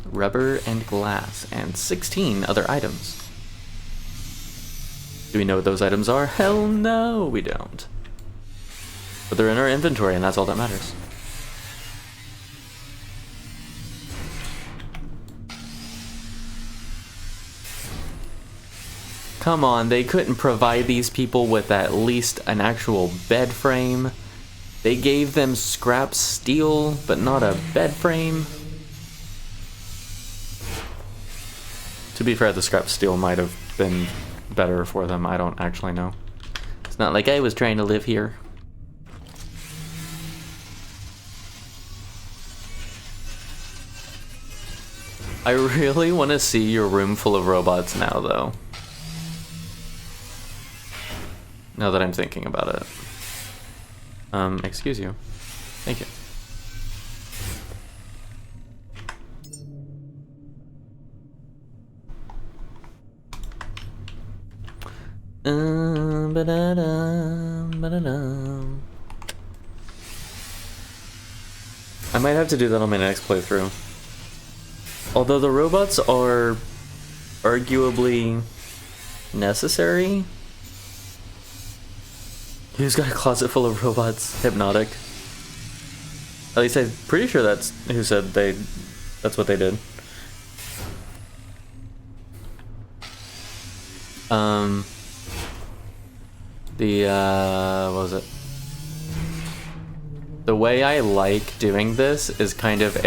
Rubber and glass, and 16 other items. Do we know what those items are? Hell no, we don't. But they're in our inventory, and that's all that matters. Come on, they couldn't provide these people with at least an actual bed frame. They gave them scrap steel, but not a bed frame. To be fair, the scrap steel might have been better for them. I don't actually know. It's not like I was trying to live here. I really want to see your room full of robots now, though. Now that I'm thinking about it. Excuse you. Thank you. I might have to do that on my next playthrough. Although the robots are arguably necessary. Who's got a closet full of robots? Hypnotic. At least I'm pretty sure that's who said that's what they did. What was it? The way I like doing this is kind of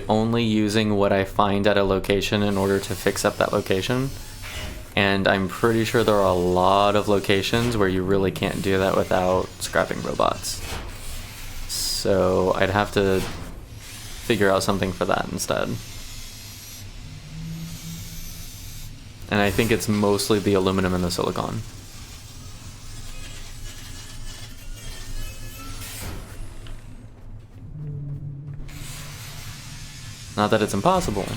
only using what I find at a location in order to fix up that location. And I'm pretty sure there are a lot of locations where you really can't do that without scrapping robots. So I'd have to figure out something for that instead. And I think it's mostly the aluminum and the silicon. Not that it's impossible,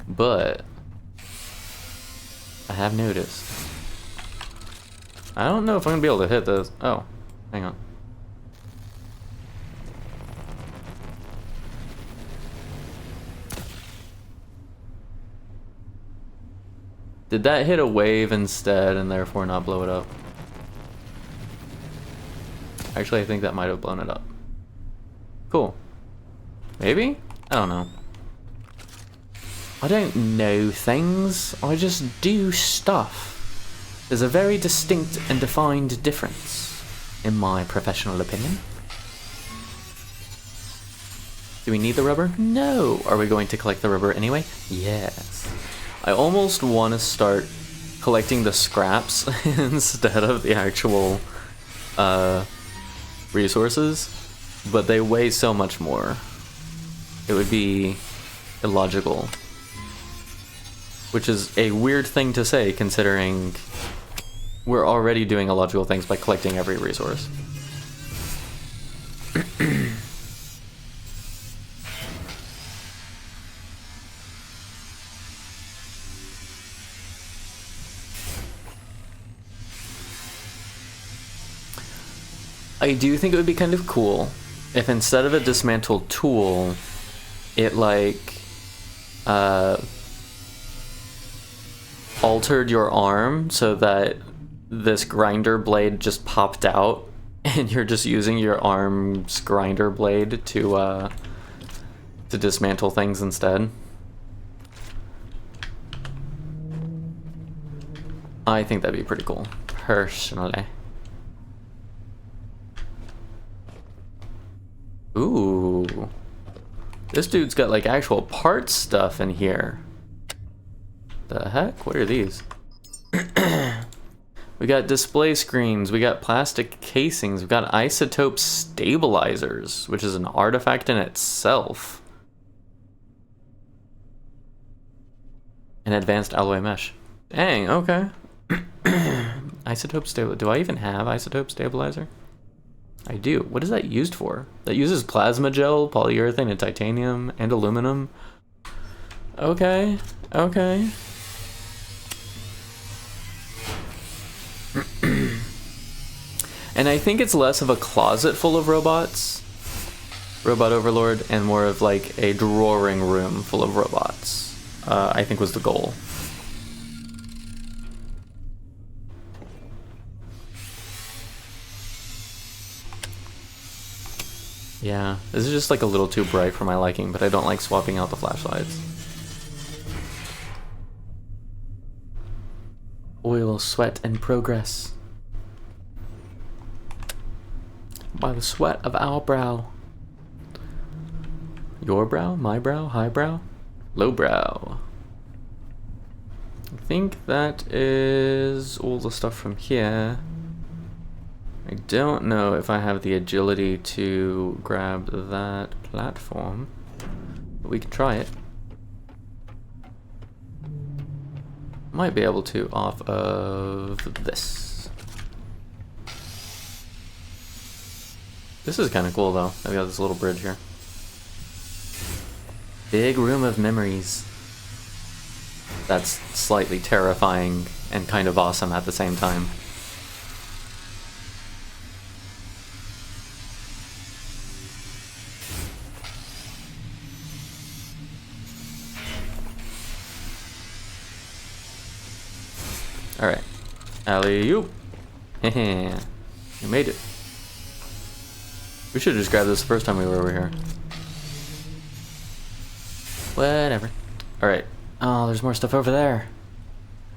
but I have noticed. I don't know if I'm gonna be able to hit this. Oh, hang on. Did that hit a wave instead and therefore not blow it up? Actually, I think that might have blown it up. Cool. Maybe? I don't know. I don't know things, I just do stuff. There's a very distinct and defined difference, in my professional opinion. Do we need the rubber? No! Are we going to collect the rubber anyway? Yes. I almost want to start collecting the scraps instead of the actual resources, but they weigh so much more. It would be illogical. Which is a weird thing to say, considering we're already doing illogical things by collecting every resource. I do think it would be kind of cool if instead of a dismantled tool, it altered your arm so that this grinder blade just popped out and you're just using your arm's grinder blade to dismantle things instead. I think that'd be pretty cool, personally. Ooh. This dude's got like actual parts stuff in here. The heck? What are these? We got display screens, we got plastic casings, we got isotope stabilizers, which is an artifact in itself. An advanced alloy mesh. Dang, okay. Isotope stabilizer. Do I even have isotope stabilizer? I do. What is that used for? That uses plasma gel, polyurethane, and titanium, and aluminum. Okay, okay. And I think it's less of a closet full of robots, robot overlord, and more of like a drawing room full of robots, I think was the goal. Yeah, this is just like a little too bright for my liking, but I don't like swapping out the flashlights. Oil, sweat, and progress. By the sweat of our brow. Your brow? My brow? High brow? Low brow. think that is all the stuff from here. I don't know if I have the agility to grab that platform, but we can try it. Might be able to off of this. This is kind of cool though. I've got this little bridge here. Big room of memories. That's slightly terrifying and kind of awesome at the same time. Alright. Alley-oop. Heh. You made it. We should have just grabbed this the first time we were over here. Whatever. Alright. Oh, there's more stuff over there.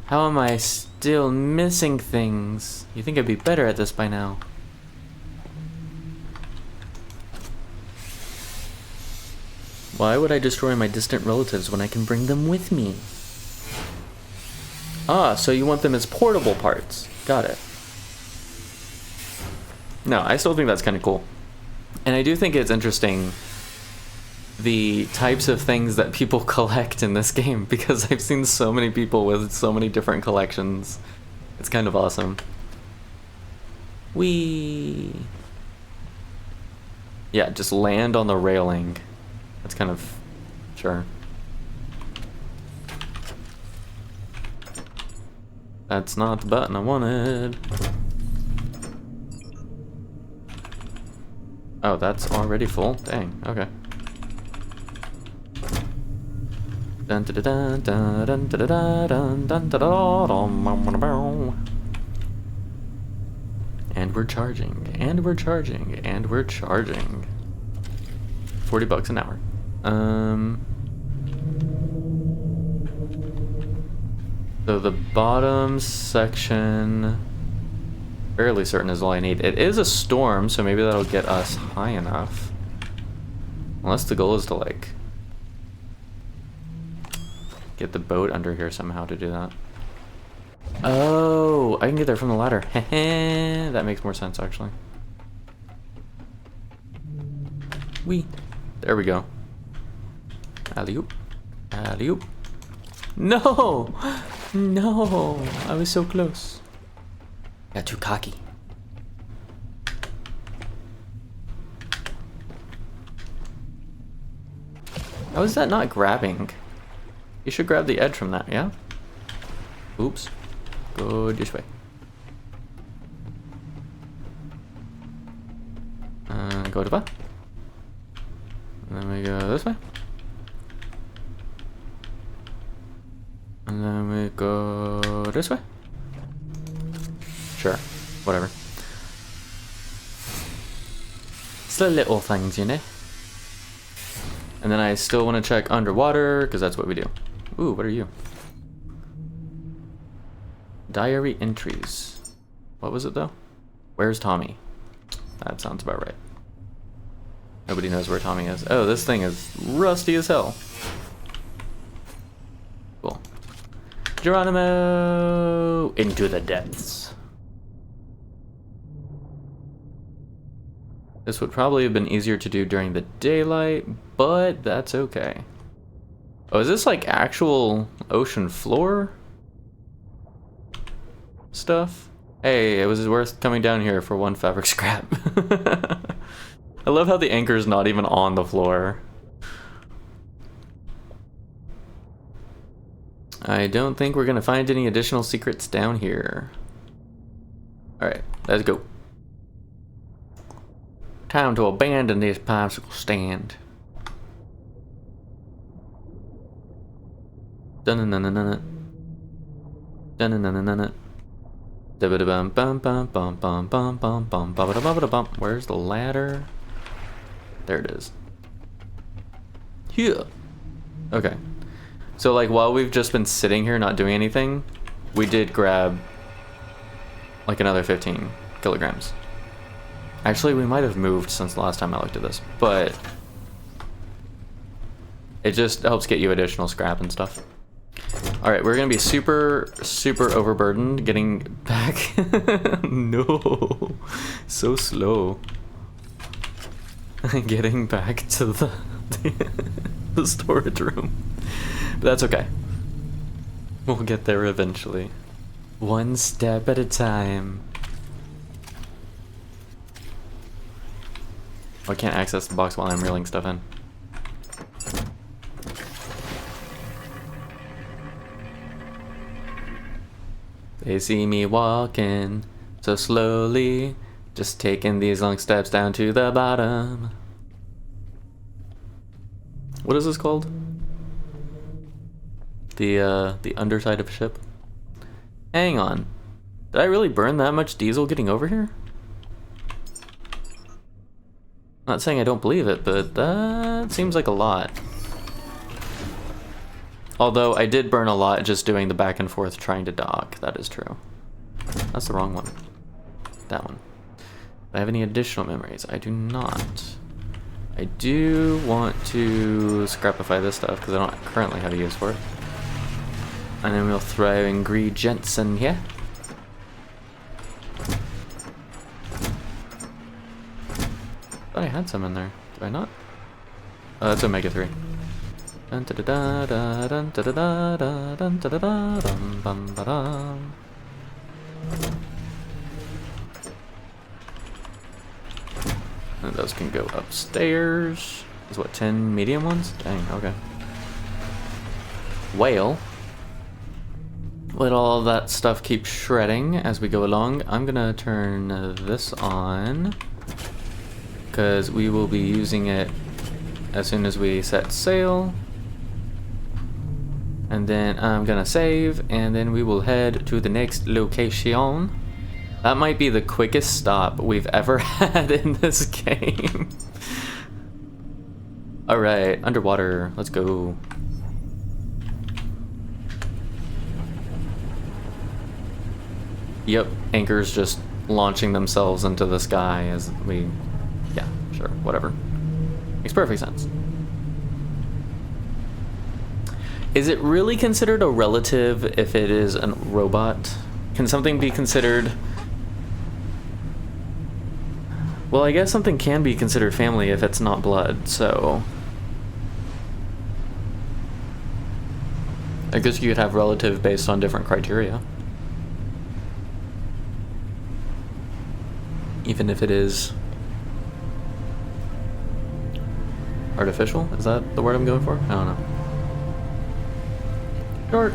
How am I still missing things? You think I'd be better at this by now. Why would I destroy my distant relatives when I can bring them with me? Ah, so you want them as portable parts. Got it. No, I still think that's kind of cool. And I do think it's interesting the types of things that people collect in this game, because I've seen so many people with so many different collections. It's kind of awesome. Whee! Yeah, just land on the railing. That's kind of... sure. That's not the button I wanted. Oh, that's already full? Dang, okay. Dun dun dun dun dun dun dun dun dun dun. And we're charging, and we're charging, and we're charging. $40 an hour. So the bottom section, fairly certain is all I need. It is a storm, so maybe that'll get us high enough. Unless the goal is to like get the boat under here somehow to do that. Oh, I can get there from the ladder. That makes more sense actually. Wee. There we go. Alley-oop. Alley-oop. No! No! I was so close. Got too cocky. How is that not grabbing? You should grab the edge from that, yeah? Oops. Go this way. Go to back. And then we go this way. And then we go this way. Sure, whatever. It's the little things, you know? And then I still want to check underwater, because that's what we do. Ooh, what are you? Diary entries. What was it, though? Where's Tommy? That sounds about right. Nobody knows where Tommy is. Oh, this thing is rusty as hell. Cool. Geronimo! Into the depths. This would probably have been easier to do during the daylight, but that's okay. Oh, is this like actual ocean floor stuff? Hey, it was worth coming down here for one fabric scrap. I love how the anchor's not even on the floor. I don't think we're gonna find any additional secrets down here. Alright, let's go. Time to abandon this popsicle stand. Dun-dun-dun-dun-dun. Dun-dun-dun-dun-dun. Da-ba-da-bum-bum-bum-bum-bum-bum-bum-ba-da-ba-da-bum. Where's the ladder? There it is. Here. Okay. So like while we've just been sitting here not doing anything, we did grab like another 15 kilograms. Actually, we might have moved since the last time I looked at this, but it just helps get you additional scrap and stuff. Alright, we're gonna be super overburdened getting back. No. So slow. Getting back to the storage room. But that's okay. We'll get there eventually. One step at a time. Oh, I can't access the box while I'm reeling stuff in. They see me walking so slowly, just taking these long steps down to the bottom. What is this called? The underside of a ship? Hang on. Did I really burn that much diesel getting over here? Not saying I don't believe it, but that seems like a lot. Although I did burn a lot just doing the back and forth trying to dock. That is true. That's the wrong one. That one. Do I have any additional memories? I do not. I do want to scrapify this stuff because I don't currently have a use for it. And then we'll throw ingredients in here. Thought I had some in there. Did I not? Oh, that's Omega 3. Dun da da da dun da da da dun da da da dum bum ba dum. And those can go upstairs. Is what, 10 medium ones? Dang, okay. Whale. Let all that stuff keep shredding as we go along. I'm gonna turn this on because we will be using it as soon as we set sail. And then I'm gonna save, and then we will head to the next location. That might be the quickest stop we've ever had in this game. Alright, underwater, let's go. Yep, anchors just launching themselves into the sky as we... Yeah, sure, whatever. Makes perfect sense. Is it really considered a relative if it is a robot? Can something be considered... Well, I guess something can be considered family if it's not blood, so... I guess you could have relative based on different criteria. Even if it is... artificial? Is that the word I'm going for? I don't know. Short.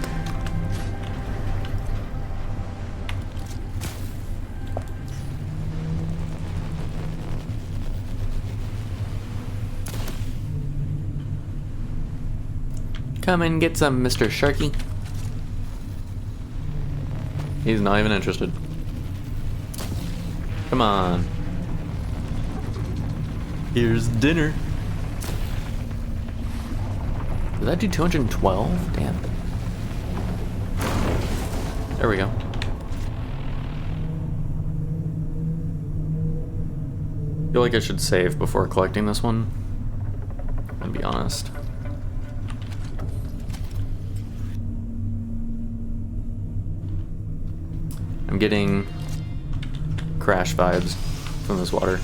Come and get some, Mr. Sharky. He's not even interested. Come on. Here's dinner. Did that do 212? Damn. There we go. I feel like I should save before collecting this one. I'll be honest. I'm getting crash vibes from this water.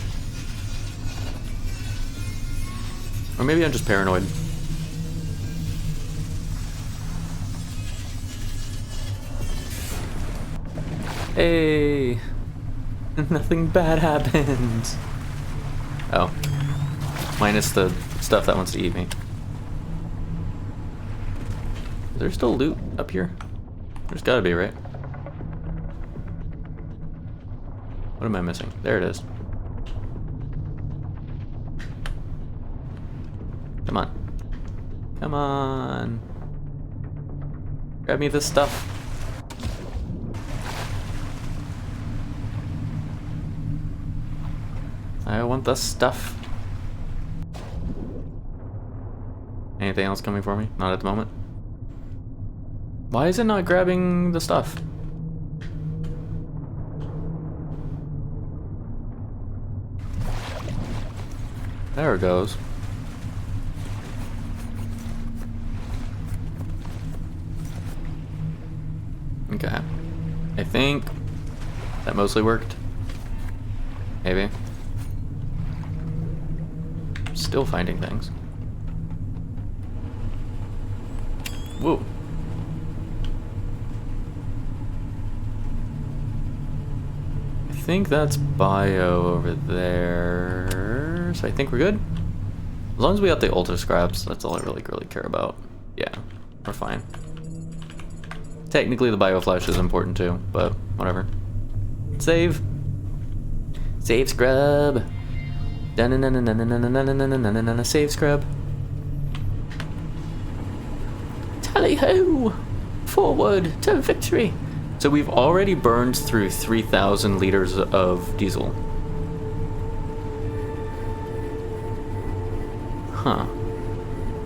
Or maybe I'm just paranoid. Hey! Nothing bad happened! Oh. Minus the stuff that wants to eat me. Is there still loot up here? There's gotta be, right? What am I missing? There it is. Come on. Come on. Grab me this stuff. I want the stuff. Anything else coming for me? Not at the moment. Why is it not grabbing the stuff? There it goes. Okay. I think that mostly worked. Maybe. Still finding things. Whoa. I think that's bio over there. So I think we're good. As long as we got the ultra scraps, that's all I really care about. Yeah, we're fine. Technically the bio flash is important too, but whatever. Save. Save scrub. Save scrub. Tally ho! Forward to victory! So we've already burned through 3,000 liters of diesel. Huh.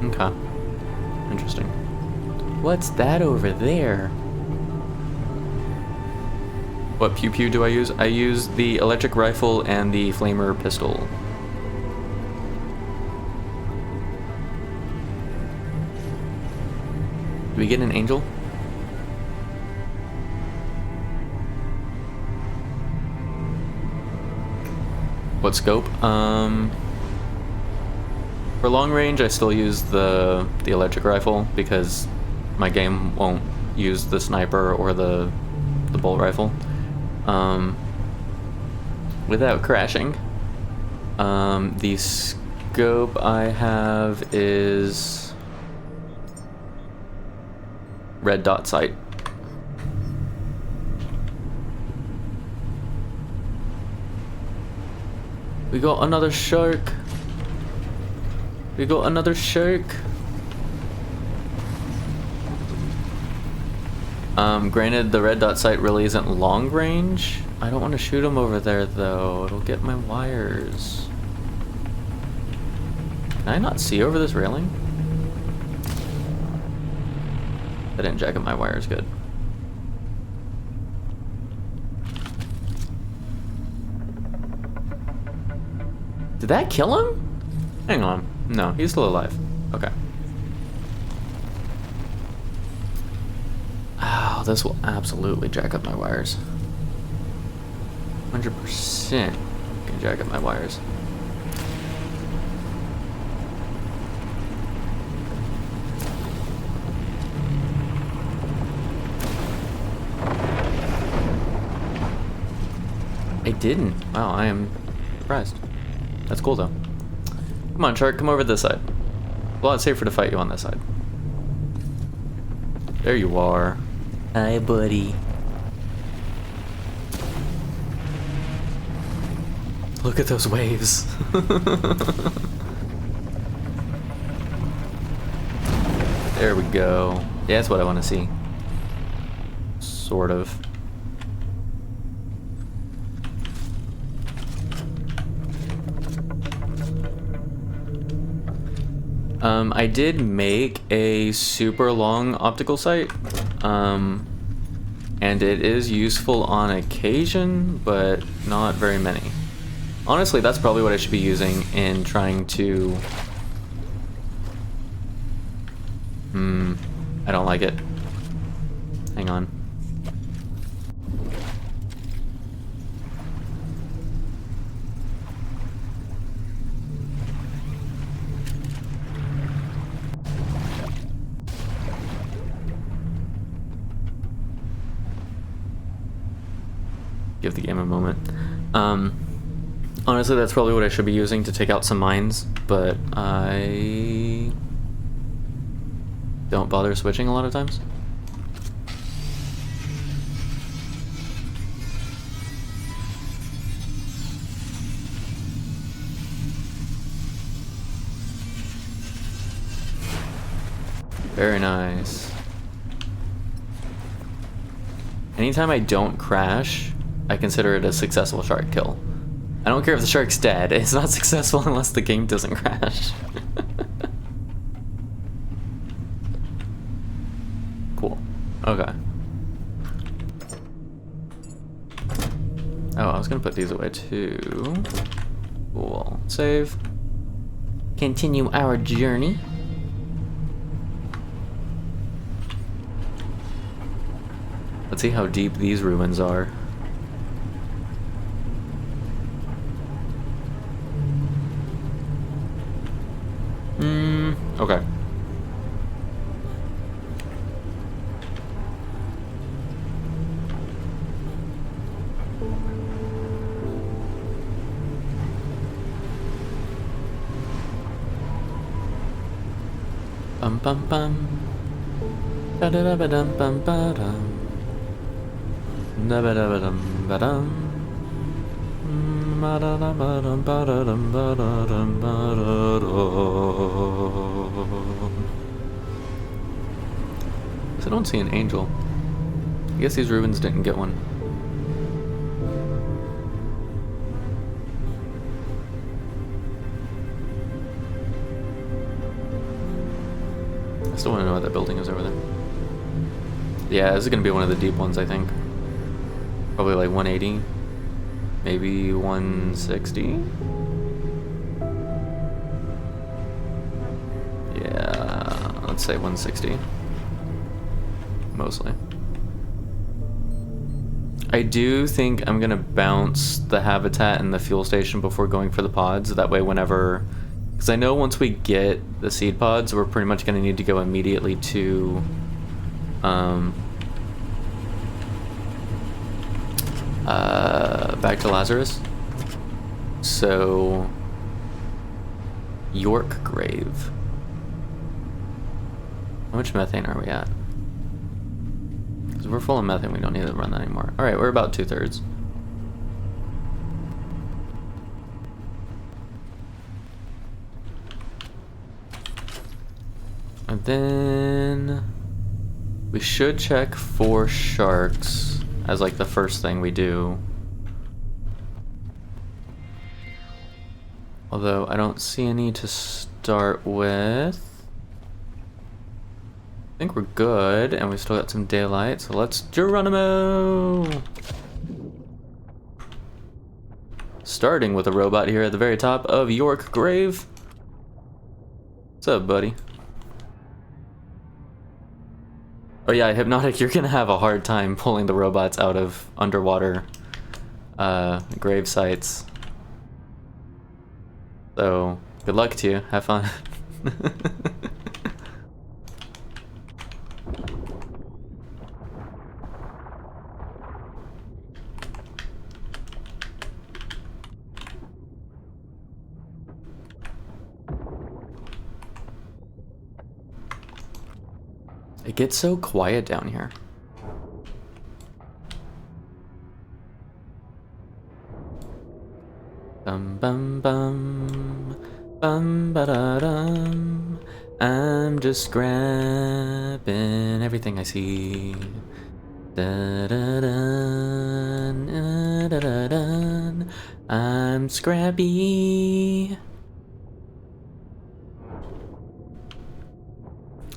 Okay. Interesting. What's that over there? What pew pew do I use? I use the electric rifle and the flamer pistol. Do we get an angel? What scope? For long range, I still use the electric rifle because my game won't use the sniper or the bolt rifle without crashing. The scope I have is red dot sight. We got another shark. We got another shark. Granted, the red dot sight really isn't long range. I don't want to shoot him over there though. It'll get my wires. Can I not see over this railing? I didn't jack up my wires good. Did that kill him? Hang on. No, he's still alive. Okay. Oh, this will absolutely jack up my wires. 100% can jack up my wires. I didn't. Wow, I am surprised. That's cool though. Come on, shark, come over this side. A lot safer to fight you on this side. There you are. Hi, buddy. Look at those waves. There we go. Yeah, that's what I want to see. Sort of. I did make a super long optical sight, and it is useful on occasion, but not very many. Honestly, that's probably what I should be using in trying to... I don't like it. Hang on. Give the game a moment. Honestly, that's probably what I should be using to take out some mines, but I don't bother switching a lot of times. Very nice. Anytime I don't crash, I consider it a successful shark kill. I don't care if the shark's dead, it's not successful unless the game doesn't crash. Cool. Okay. Oh, I was gonna put these away too. Cool. Save. Continue our journey. 'Cause Let's see how deep these ruins are. Okay. Bum bum bum. Da da da ba dum bum ba dum. Da ba da ba dum ba dum. Ba da da ba dum ba da dum ba da dum ba da dum. I don't see an angel. I guess these ruins didn't get one. I still want to know what that building is over there. Yeah, this is going to be one of the deep ones, I think. Probably like 180. Maybe 160? Yeah, let's say 160. Mostly. I do think I'm going to bounce the habitat and the fuel station before going for the pods. That way whenever... Because I know once we get the seed pods, we're pretty much going to need to go immediately to... back to Lazarus. So... York Grave. How much methane are we at? Because we're full of methane, we don't need to run that anymore. Alright, we're about 2/3. And then we should check for sharks as like the first thing we do. Although I don't see any to start with. I think we're good, and we still got some daylight, so let's Geronimo! Starting with a robot here at the very top of York Grave. What's up, buddy? Oh yeah, Hypnotic, you're gonna have a hard time pulling the robots out of underwater grave sites. So, good luck to you. Have fun. It gets so quiet down here. Bum bum bum bum ba da dum. I'm just grabbing everything I see. Da da dun, da da dun. I'm scrappy.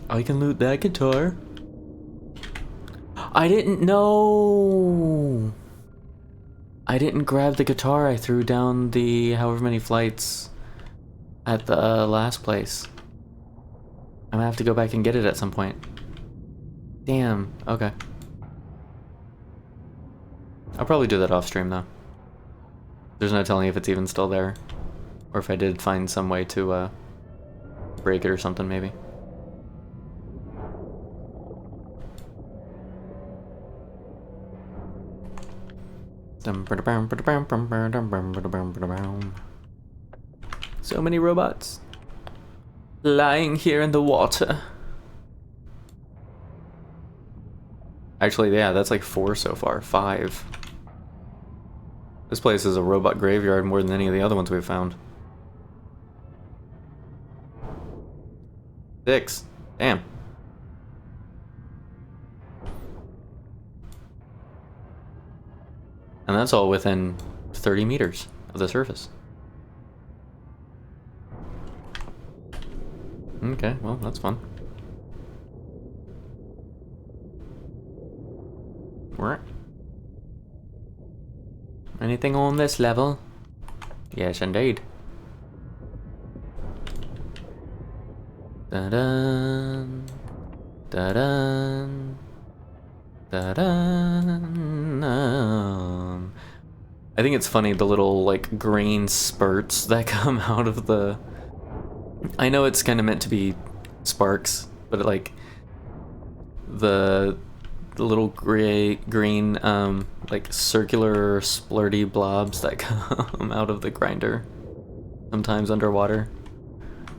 I can loot that guitar. I didn't know. I didn't grab the guitar. I threw down the however many flights at the last place. I'm gonna have to go back and get it at some point. Damn. Okay. I'll probably do that off stream though. There's no telling if it's even still there, or if I did find some way to break it or something maybe. So many robots lying here in the water. Actually, yeah, that's like 4 so far. 5. This place is a robot graveyard more than any of the other ones we've found. 6. Damn. And that's all within 30 meters of the surface. Okay, well, that's fun. Anything on this level? Yes, indeed. Da-dun, da-dun. Da-da. I think it's funny, the little like green spurts that come out of the... I know it's kind of meant to be sparks, but like the little green like circular splurty blobs that come out of the grinder sometimes underwater.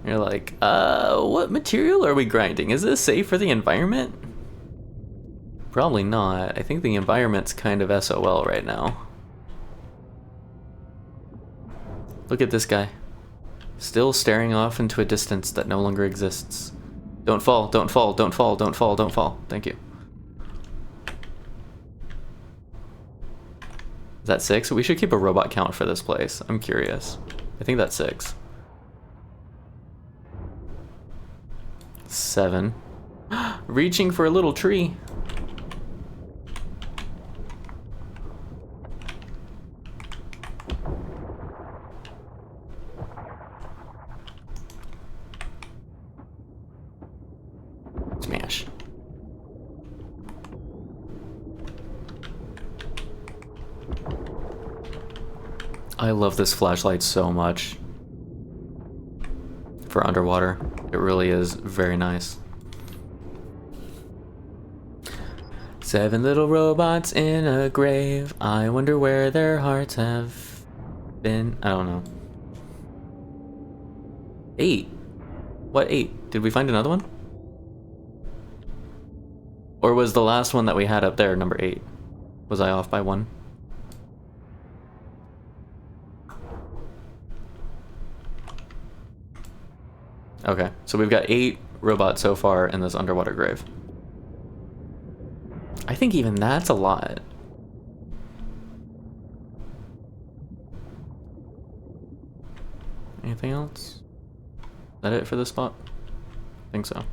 You're like, what material are we grinding? Is this safe for the environment? Probably not. I think the environment's kind of SOL right now. Look at this guy. Still staring off into a distance that no longer exists. Don't fall, don't fall, don't fall, don't fall, don't fall. Thank you. Is that 6? We should keep a robot count for this place. I'm curious. I think that's 6. 7. Reaching for a little tree. Smash. I love this flashlight so much. For underwater. It really is very nice. 7 little robots in a grave. I wonder where their hearts have been. I don't know. 8. What 8? Did we find another one? Or was the last one that we had up there number 8? Was I off by 1? Okay, so we've got 8 robots so far in this underwater grave. I think even that's a lot. Anything else? Is that it for this spot? I think so.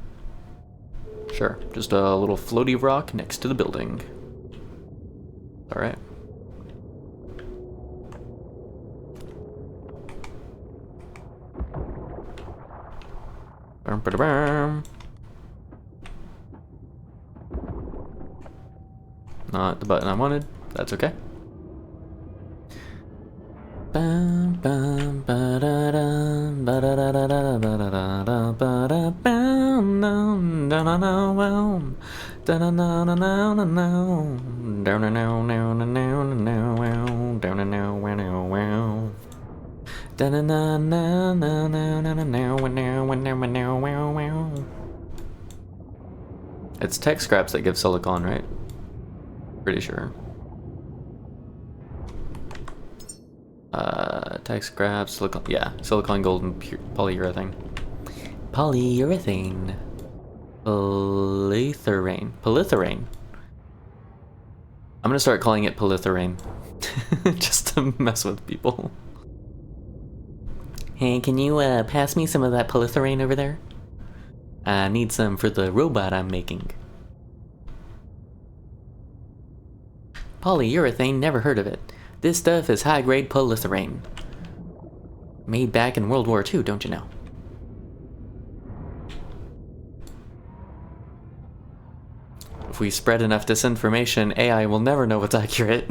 Sure, just a little floaty rock next to the building. Alright. Not the button I wanted. That's okay. It's tech scraps that give silicon, right? Pretty sure. Tech scraps, silicon, yeah, silicon, gold, and polyurethane. Polyurethane. Polytherane. I'm gonna start calling it polytherane. Just to mess with people. Hey, can you pass me some of that polytherane over there? I need some for the robot I'm making. Polyurethane, never heard of it. This stuff is high-grade polytherane. Made back in World War II, don't you know? If we spread enough disinformation, AI will never know what's accurate.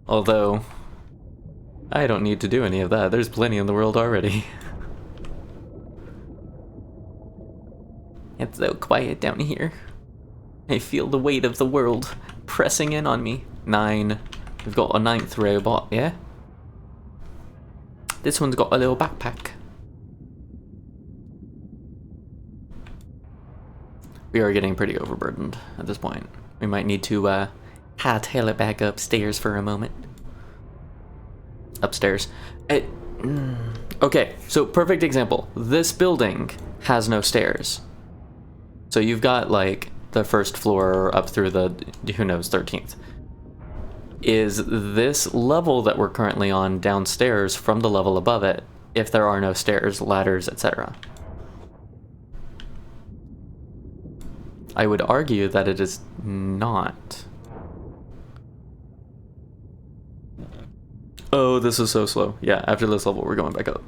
Although, I don't need to do any of that. There's plenty in the world already. It's so quiet down here. I feel the weight of the world pressing in on me. 9. We've got a 9th robot, yeah? This one's got a little backpack. We are getting pretty overburdened at this point. We might need to hightail it back upstairs for a moment. Upstairs. Okay, so perfect example. This building has no stairs. So you've got like the first floor up through the, who knows, 13th. Is this level that we're currently on downstairs from the level above it if there are no stairs, ladders, etc.? I would argue that it is not. Oh, this is so slow. Yeah, after this level, we're going back up.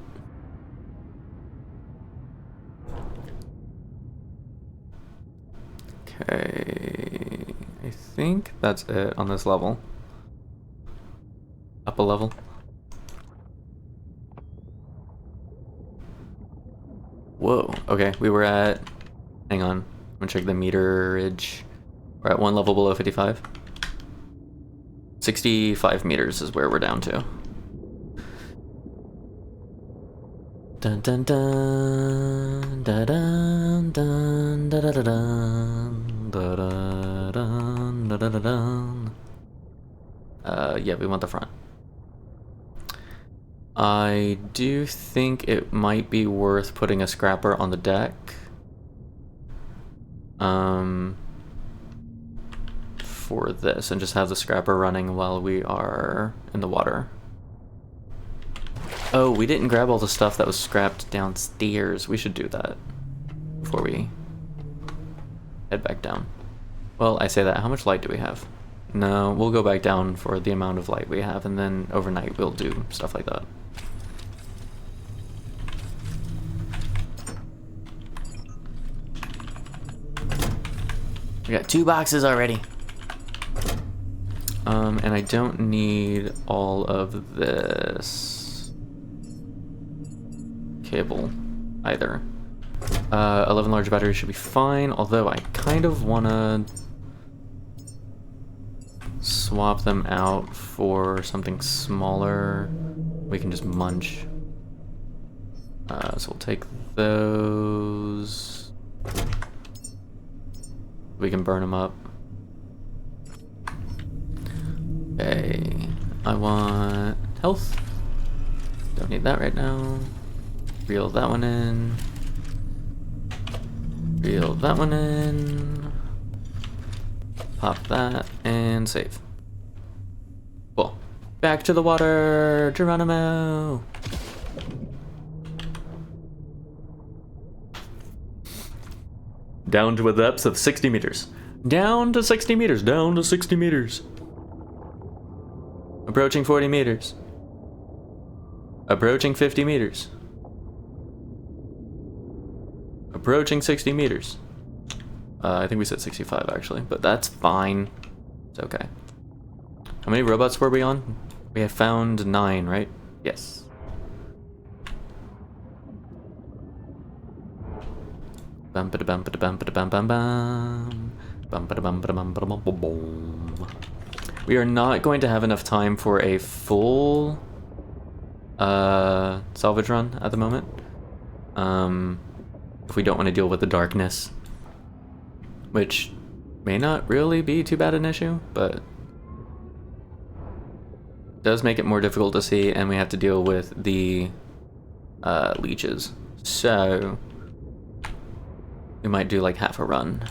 think that's it on this level. Up a level. Whoa, okay, we were at... Hang on, I'm gonna check the meterage. We're at 1 level below 55. 65 meters is where we're down to. Dun dun dun dun dun dun dun dun dun dun dun dun dun. Yeah, we want the front. I do think it might be worth putting a scrapper on the deck. For this, and just have the scrapper running while we are in the water. Oh, we didn't grab all the stuff that was scrapped downstairs. We should do that before we head back down. Well, I say that. How much light do we have? No, we'll go back down for the amount of light we have, and then overnight we'll do stuff like that. We got 2 boxes already. And I don't need all of this cable either. 11 large batteries should be fine, although I kind of want to swap them out for something smaller. We can just munch. So we'll take those. We can burn them up. Okay, I want health. Don't need that right now. Reel that one in. Reel that one in. Pop that and save. Cool. Back to the water, Geronimo. Down to a depth of 60 meters. Down to 60 meters. Down to 60 meters. Approaching 40 meters. Approaching 50 meters. Approaching 60 meters. I think we said 65 actually, but that's fine. It's okay. How many robots were we on? We have found 9, right? Yes. Bum ba da bum ba da bum ba da bum bum bum. Bum ba da bum ba da bum ba da bum bum bum. We are not going to have enough time for a full salvage run at the moment. If we don't want to deal with the darkness, which may not really be too bad an issue, but does make it more difficult to see, and we have to deal with the leeches. So we might do like half a run.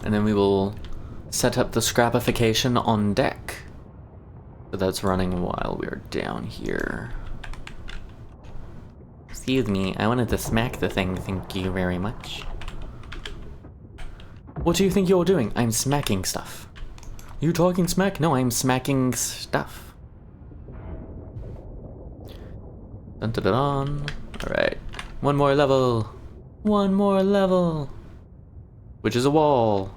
And then we will set up the scrapification on deck. So that's running while we're down here. Excuse me, I wanted to smack the thing, thank you very much. What do you think you're doing? I'm smacking stuff. You talking smack? No, I'm smacking stuff. Dun dun dun dun. Alright. One more level. One more level. Which is a wall.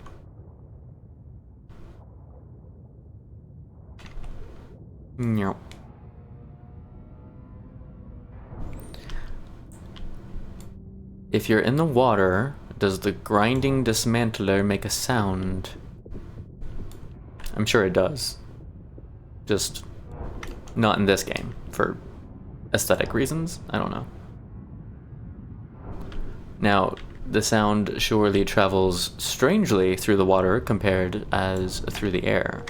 No. If you're in the water, does the grinding dismantler make a sound? I'm sure it does. Just not in this game, for aesthetic reasons. I don't know. Now, the sound surely travels strangely through the water compared as through the air.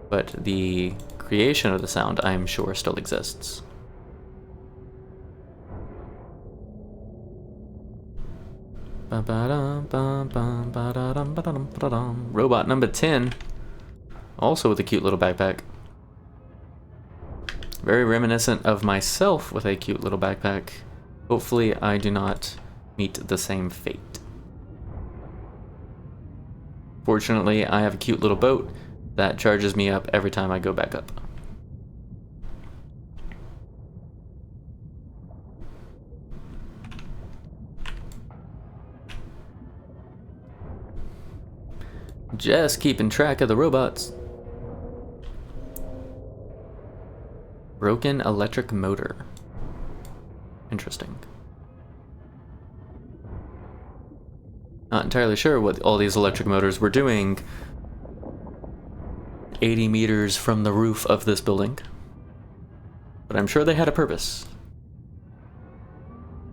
But the creation of the sound, I'm sure, still exists. Robot number 10. Also with a cute little backpack. Very reminiscent of myself with a cute little backpack. Hopefully I do not meet the same fate. Fortunately, I have a cute little boat that charges me up every time I go back up. Just keeping track of the robots. Broken electric motor. Interesting. Not entirely sure what all these electric motors were doing 80 meters from the roof of this building, but I'm sure they had a purpose.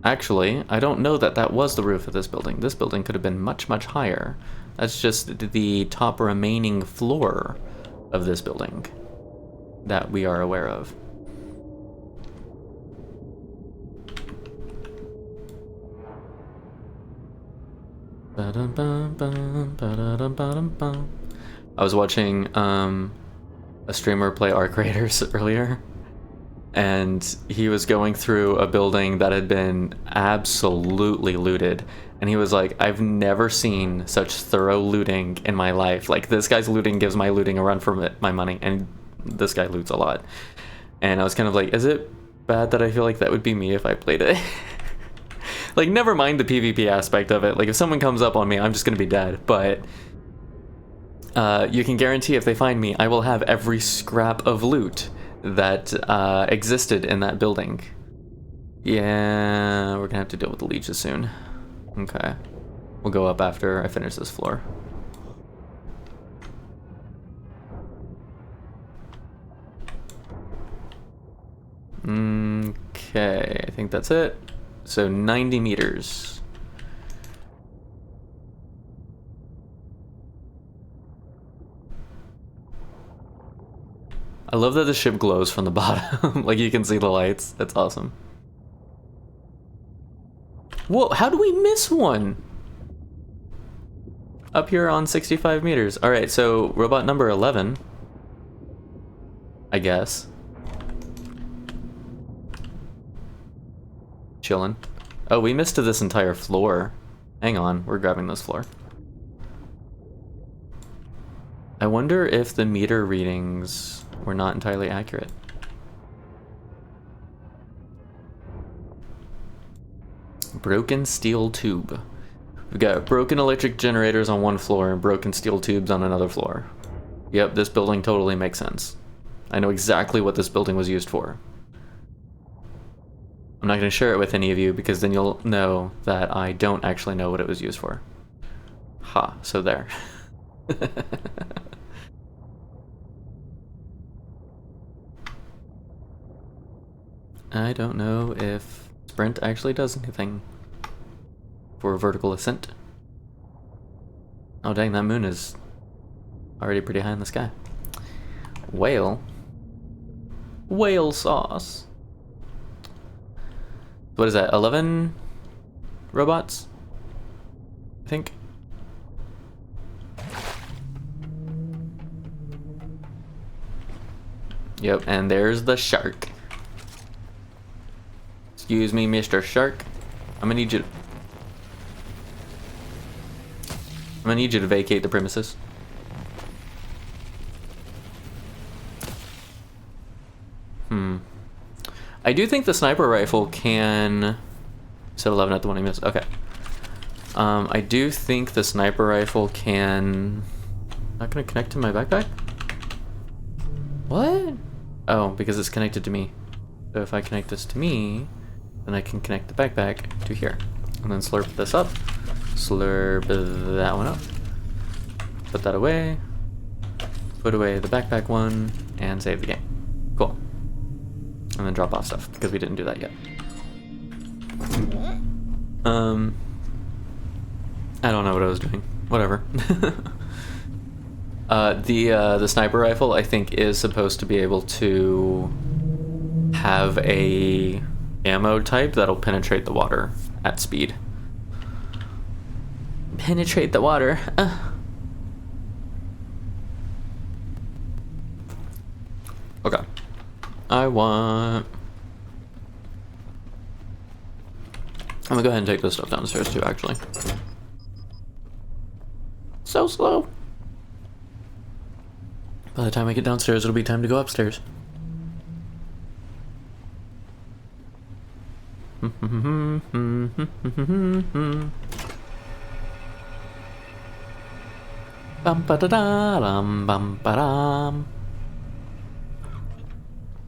Actually, I don't know that that was the roof of this building. This building could have been much, much higher. That's just the top remaining floor of this building that we are aware of. I was watching a streamer play Arc Raiders earlier, and he was going through a building that had been absolutely looted, and he was like, I've never seen such thorough looting in my life. Like, this guy's looting gives my looting a run for my money, and this guy loots a lot. And I was kind of like, is it bad that I feel like that would be me if I played it? Like, never mind the PvP aspect of it. Like, if someone comes up on me, I'm just gonna be dead. But you can guarantee if they find me, I will have every scrap of loot that existed in that building. Yeah, we're gonna have to deal with the leeches soon. Okay. We'll go up after I finish this floor. Okay, I think that's it. So 90 meters. I love that the ship glows from the bottom. Like, you can see the lights. That's awesome. Whoa, how do we miss one? Up here on 65 meters. Alright, so robot number 11. I guess. Chillin'. Oh, we missed this entire floor. Hang on, we're grabbing this floor. I wonder if the meter readings were not entirely accurate. Broken steel tube. We've got broken electric generators on one floor and broken steel tubes on another floor. Yep, this building totally makes sense. I know exactly what this building was used for. I'm not going to share it with any of you because then you'll know that I don't actually know what it was used for. Ha, so there. I don't know if sprint actually does anything for vertical ascent. Oh dang, that moon is already pretty high in the sky. Whale. Whale sauce. What is that, 11 robots? I think. Yep, and there's the shark. Excuse me, Mr. Shark. I'm gonna need you to vacate the premises. I do think the sniper rifle can... Said 11 at the one I missed. Okay. I do think the sniper rifle can... Not gonna connect to my backpack? What? Oh, because it's connected to me. So if I connect this to me, then I can connect the backpack to here. And then slurp this up. Slurp that one up. Put that away. Put away the backpack one. And save the game. Cool. And then drop off stuff, because we didn't do that yet. I don't know what I was doing. Whatever. The sniper rifle, I think, is supposed to be able to have a ammo type that'll penetrate the water at speed. Penetrate the water. Okay. I'm gonna go ahead and take this stuff downstairs too, actually. So slow. By the time I get downstairs, it'll be time to go upstairs. Bum ba da da dum bum ba dum.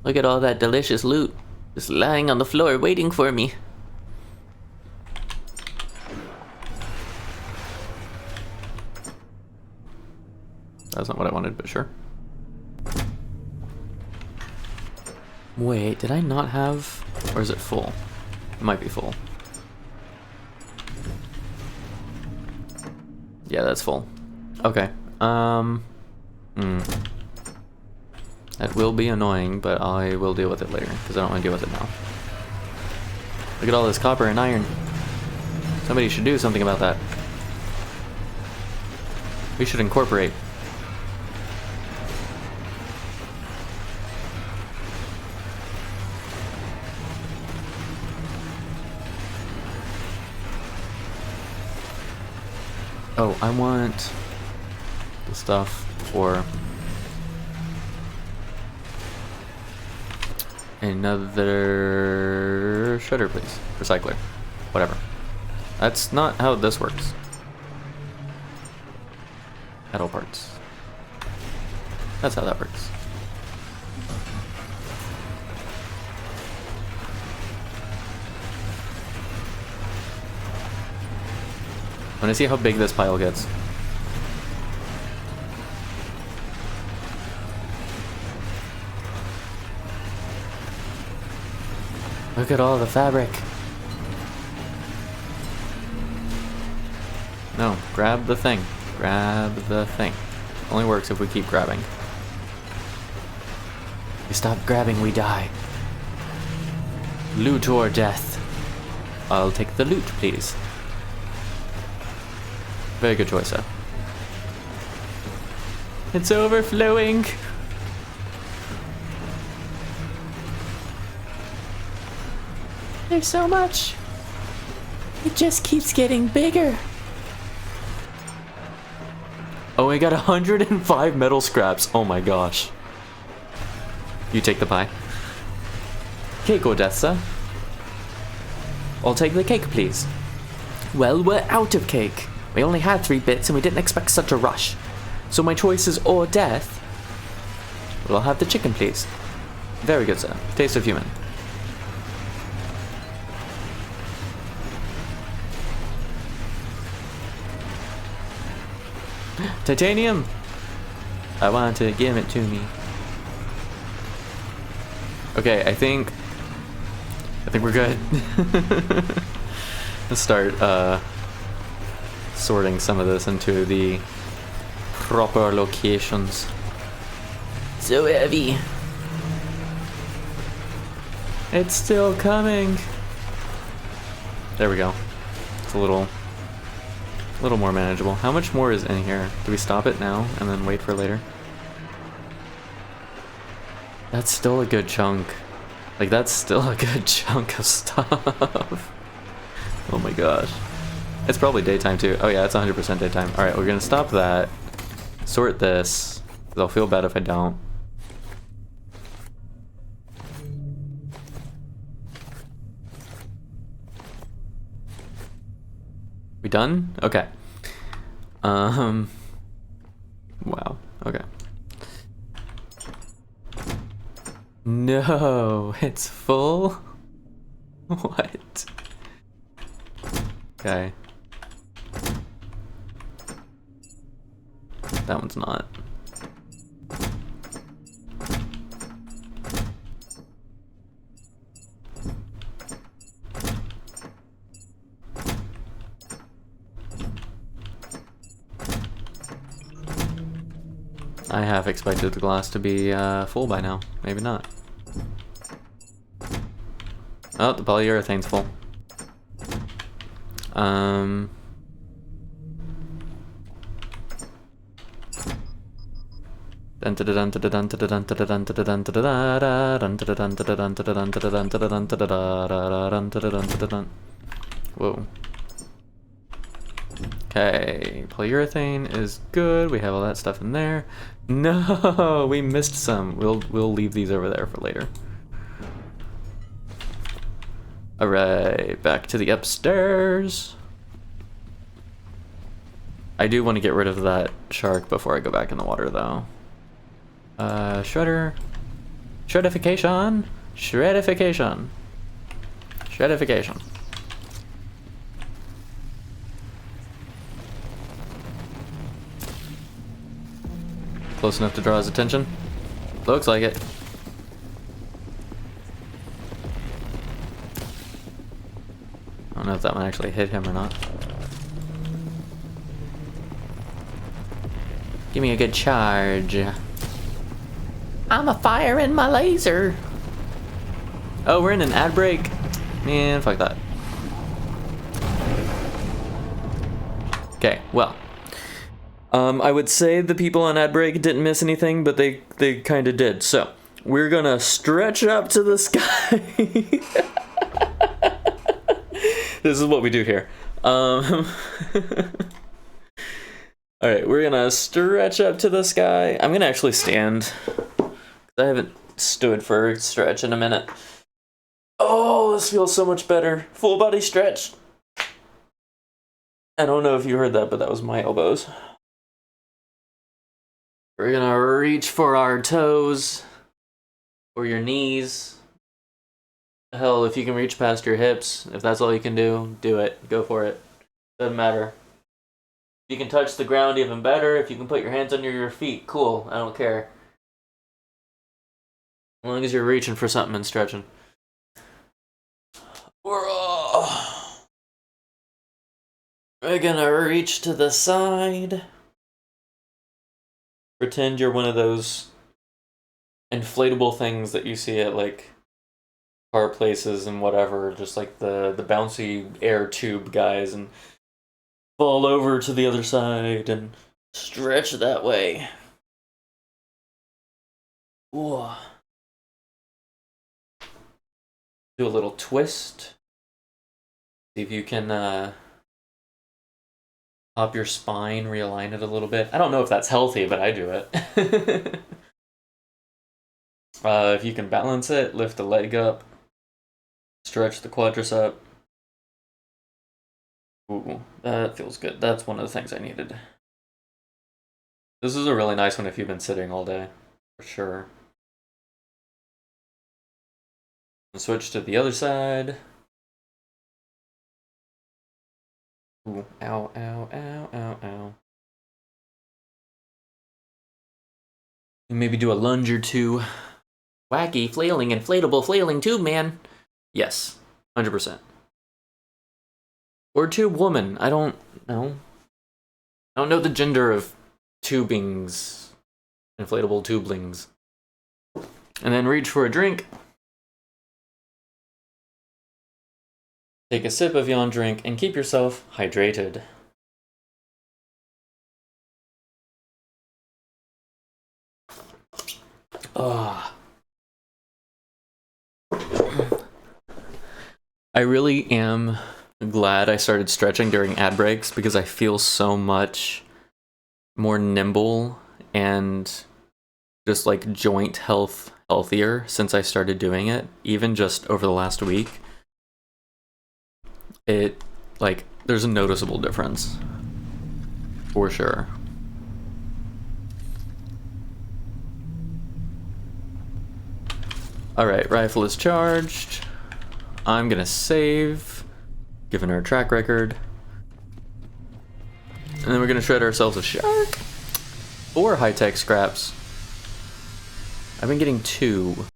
Look at all that delicious loot just lying on the floor waiting for me. That's not what I wanted, but sure. Wait, did I not have... or is it full? It might be full. Yeah, that's full. Okay. That will be annoying, but I will deal with it later, because I don't want to deal with it now. Look at all this copper and iron. Somebody should do something about that. We should incorporate. Oh, I want the stuff for another shredder, please. Recycler. Whatever. That's not how this works. Metal parts. That's how that works. I want to see how big this pile gets. Look at all the fabric. No, grab the thing. Grab the thing. Only works if we keep grabbing. If we stop grabbing, we die. Loot or death. I'll take the loot, please. Very good choice, sir. It's overflowing. There's so much. It just keeps getting bigger. Oh, we got 105 metal scraps. Oh my gosh. You take the pie. Cake or death, sir? I'll take the cake, please. Well, we're out of cake. We only had 3 bits and we didn't expect such a rush. So my choice is or death. Well, I'll have the chicken, please. Very good, sir. Taste of human. Titanium! I want to give it to me. Okay, I think we're good. Let's start sorting some of this into the proper locations. So heavy. It's still coming. There we go. It's a little more manageable. How much more is in here? Do we stop it now and then wait for later? That's still a good chunk. Like, that's still a good chunk of stuff. Oh my gosh. It's probably daytime too. Oh yeah, it's 100% daytime. Alright, we're gonna stop that. Sort this. Because I'll feel bad if I don't. We done? Okay. Wow. Okay. No, it's full? What? Okay. That one's not. I half expected the glass to be full by now. Maybe not. Oh, the polyurethane's full. Whoa. Okay, polyurethane is good. We have all that stuff in there. No, we missed some. We'll leave these over there for later. All right, back to the upstairs. I do want to get rid of that shark before I go back in the water, though. Shredder. Shreddification. Shreddification. Shreddification. Close enough to draw his attention? Looks like it. I don't know if that one actually hit him or not. Give me a good charge. I'm a firing my laser. Oh, we're in an ad break? Man, fuck that. Okay, well. I would say the people on ad break didn't miss anything, but they kind of did. So, we're gonna stretch up to the sky. This is what we do here. Alright, we're gonna stretch up to the sky. I'm gonna actually stand. I haven't stood for a stretch in a minute. Oh, this feels so much better. Full body stretch. I don't know if you heard that, but that was my elbows. We're gonna reach for our toes, or your knees. Hell, if you can reach past your hips, if that's all you can do it. Go for it. Doesn't matter. If you can touch the ground, even better. If you can put your hands under your feet, cool. I don't care. As long as you're reaching for something and stretching. We're gonna reach to the side. Pretend you're one of those inflatable things that you see at like car places and whatever, just like the bouncy air tube guys, and fall over to the other side and stretch that way. Ooh. Do a little twist. See if you can pop your spine, realign it a little bit. I don't know if that's healthy, but I do it. If you can balance it, lift the leg up, stretch the quadricep. Ooh, that feels good. That's one of the things I needed. This is a really nice one if you've been sitting all day, for sure. Switch to the other side. Ooh, ow, ow, ow, ow, ow. Maybe do a lunge or two. Wacky, flailing, inflatable, flailing tube man. Yes, 100%. Or tube woman. I don't know. I don't know the gender of tubings. Inflatable tubelings. And then reach for a drink. Take a sip of yon drink and keep yourself hydrated. Ugh. I really am glad I started stretching during ad breaks because I feel so much more nimble and just like joint healthier since I started doing it, even just over the last week. It, like, there's a noticeable difference. For sure. Alright, rifle is charged. I'm gonna save, given our track record. And then we're gonna shred ourselves a shark. Or high-tech scraps. I've been getting 2.